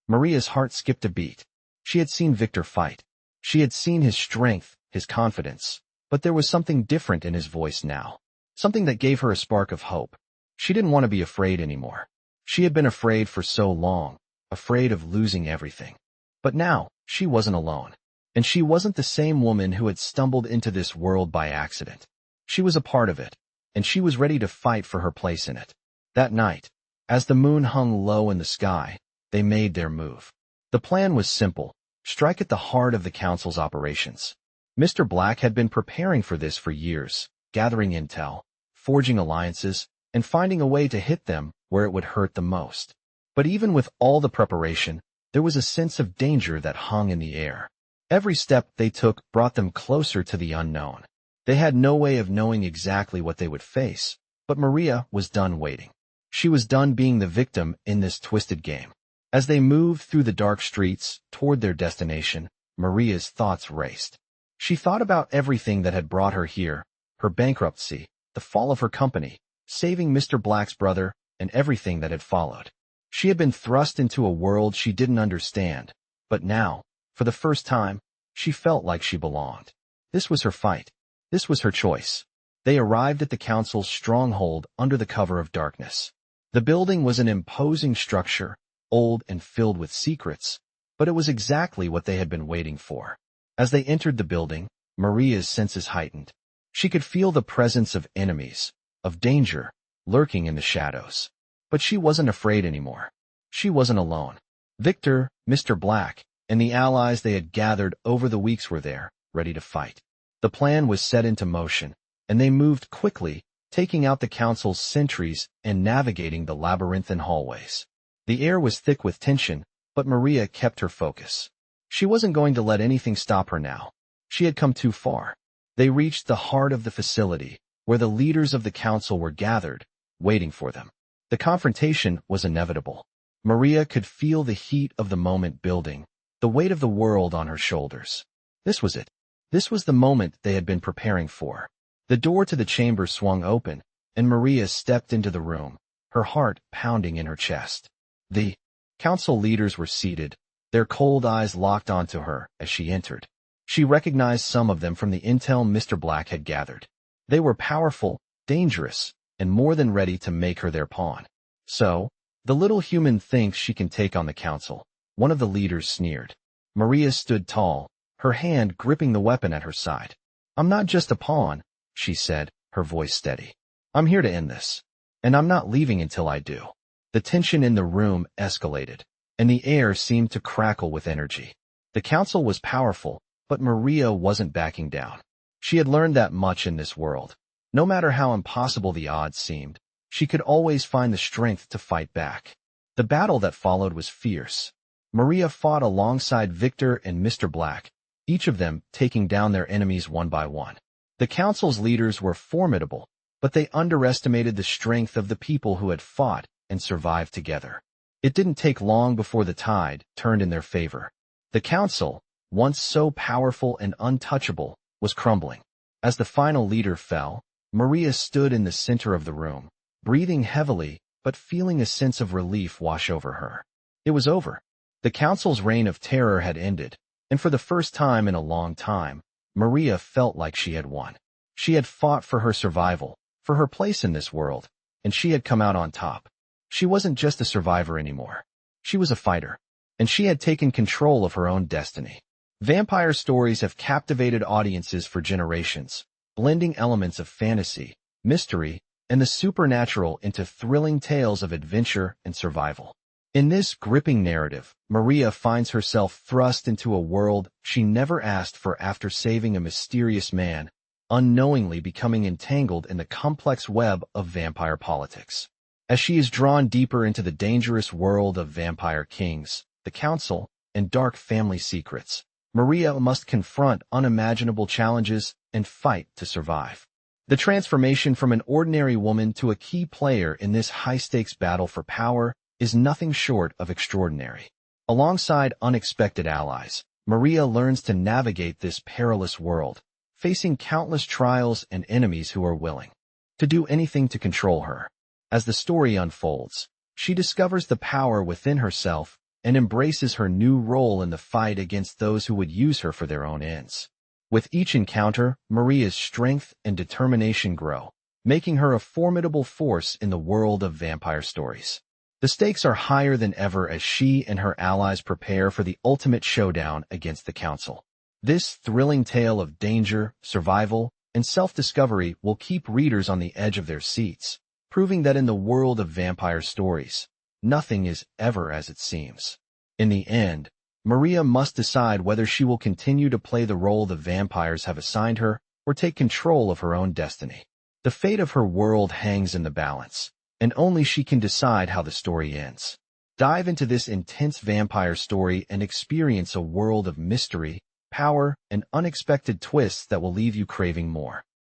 Speaker 1: Maria's heart skipped a beat. She had seen Victor fight. She had seen his strength, his confidence, but there was something different in his voice now, something that gave her a spark of hope. She didn't want to be afraid anymore. She had been afraid for so long, afraid of losing everything. But now, she wasn't alone. And she wasn't the same woman who had stumbled into this world by accident. She was a part of it, and she was ready to fight for her place in it. That night, as the moon hung low in the sky, they made their move. The plan was simple: strike at the heart of the council's operations. Mr. Black had been preparing for this for years, gathering intel, forging alliances, and finding a way to hit them where it would hurt the most. But even with all the preparation, there was a sense of danger that hung in the air. Every step they took brought them closer to the unknown. They had no way of knowing exactly what they would face, but Maria was done waiting. She was done being the victim in this twisted game. As they moved through the dark streets toward their destination, Maria's thoughts raced. She thought about everything that had brought her here: her bankruptcy, the fall of her company, saving Mr. Black's brother, and everything that had followed. She had been thrust into a world she didn't understand, but now, for the first time, she felt like she belonged. This was her fight. This was her choice. They arrived at the council's stronghold under the cover of darkness. The building was an imposing structure, old and filled with secrets, but it was exactly what they had been waiting for. As they entered the building, Maria's senses heightened. She could feel the presence of enemies, of danger, lurking in the shadows. But she wasn't afraid anymore. She wasn't alone. Victor, Mr. Black, and the allies they had gathered over the weeks were there, ready to fight. The plan was set into motion, and they moved quickly, taking out the council's sentries and navigating the labyrinthine hallways. The air was thick with tension, but Maria kept her focus. She wasn't going to let anything stop her now. She had come too far. They reached the heart of the facility, where the leaders of the council were gathered, waiting for them. The confrontation was inevitable. Maria could feel the heat of the moment building, the weight of the world on her shoulders. This was it. This was the moment they had been preparing for. The door to the chamber swung open, and Maria stepped into the room, her heart pounding in her chest. The council leaders were seated, their cold eyes locked onto her as she entered. She recognized some of them from the intel Mr. Black had gathered. They were powerful, dangerous, and more than ready to make her their pawn. "So, the little human thinks she can take on the council," one of the leaders sneered. Maria stood tall, her hand gripping the weapon at her side. "I'm not just a pawn," she said, her voice steady. "I'm here to end this. And I'm not leaving until I do." The tension in the room escalated, and the air seemed to crackle with energy. The council was powerful, but Maria wasn't backing down. She had learned that much in this world. No matter how impossible the odds seemed, she could always find the strength to fight back. The battle that followed was fierce. Maria fought alongside Victor and Mr. Black, each of them taking down their enemies one by one. The council's leaders were formidable, but they underestimated the strength of the people who had fought and survived together. It didn't take long before the tide turned in their favor. The council, once so powerful and untouchable, was crumbling. As the final leader fell, Maria stood in the center of the room, breathing heavily but feeling a sense of relief wash over her. It was over. The council's reign of terror had ended, and for the first time in a long time, Maria felt like she had won. She had fought for her survival, for her place in this world, and she had come out on top. She wasn't just a survivor anymore. She was a fighter, and she had taken control of her own destiny. Vampire stories have captivated audiences for generations, blending elements of fantasy, mystery, and the supernatural into thrilling tales of adventure and survival. In this gripping narrative, Maria finds herself thrust into a world she never asked for after saving a mysterious man, unknowingly becoming entangled in the complex web of vampire politics. As she is drawn deeper into the dangerous world of vampire kings, the council, and dark family secrets, Maria must confront unimaginable challenges and fight to survive. The transformation from an ordinary woman to a key player in this high-stakes battle for power is nothing short of extraordinary. Alongside unexpected allies, Maria learns to navigate this perilous world, facing countless trials and enemies who are willing to do anything to control her. As the story unfolds, she discovers the power within herself and embraces her new role in the fight against those who would use her for their own ends. With each encounter, Maria's strength and determination grow, making her a formidable force in the world of vampire stories. The stakes are higher than ever as she and her allies prepare for the ultimate showdown against the council. This thrilling tale of danger, survival, and self-discovery will keep readers on the edge of their seats, proving that in the world of vampire stories, nothing is ever as it seems. In the end, Maria must decide whether she will continue to play the role the vampires have assigned her or take control of her own destiny. The fate of her world hangs in the balance, and only she can decide how the story ends. Dive into this intense vampire story and experience a world of mystery, power, and unexpected twists that will leave you craving more.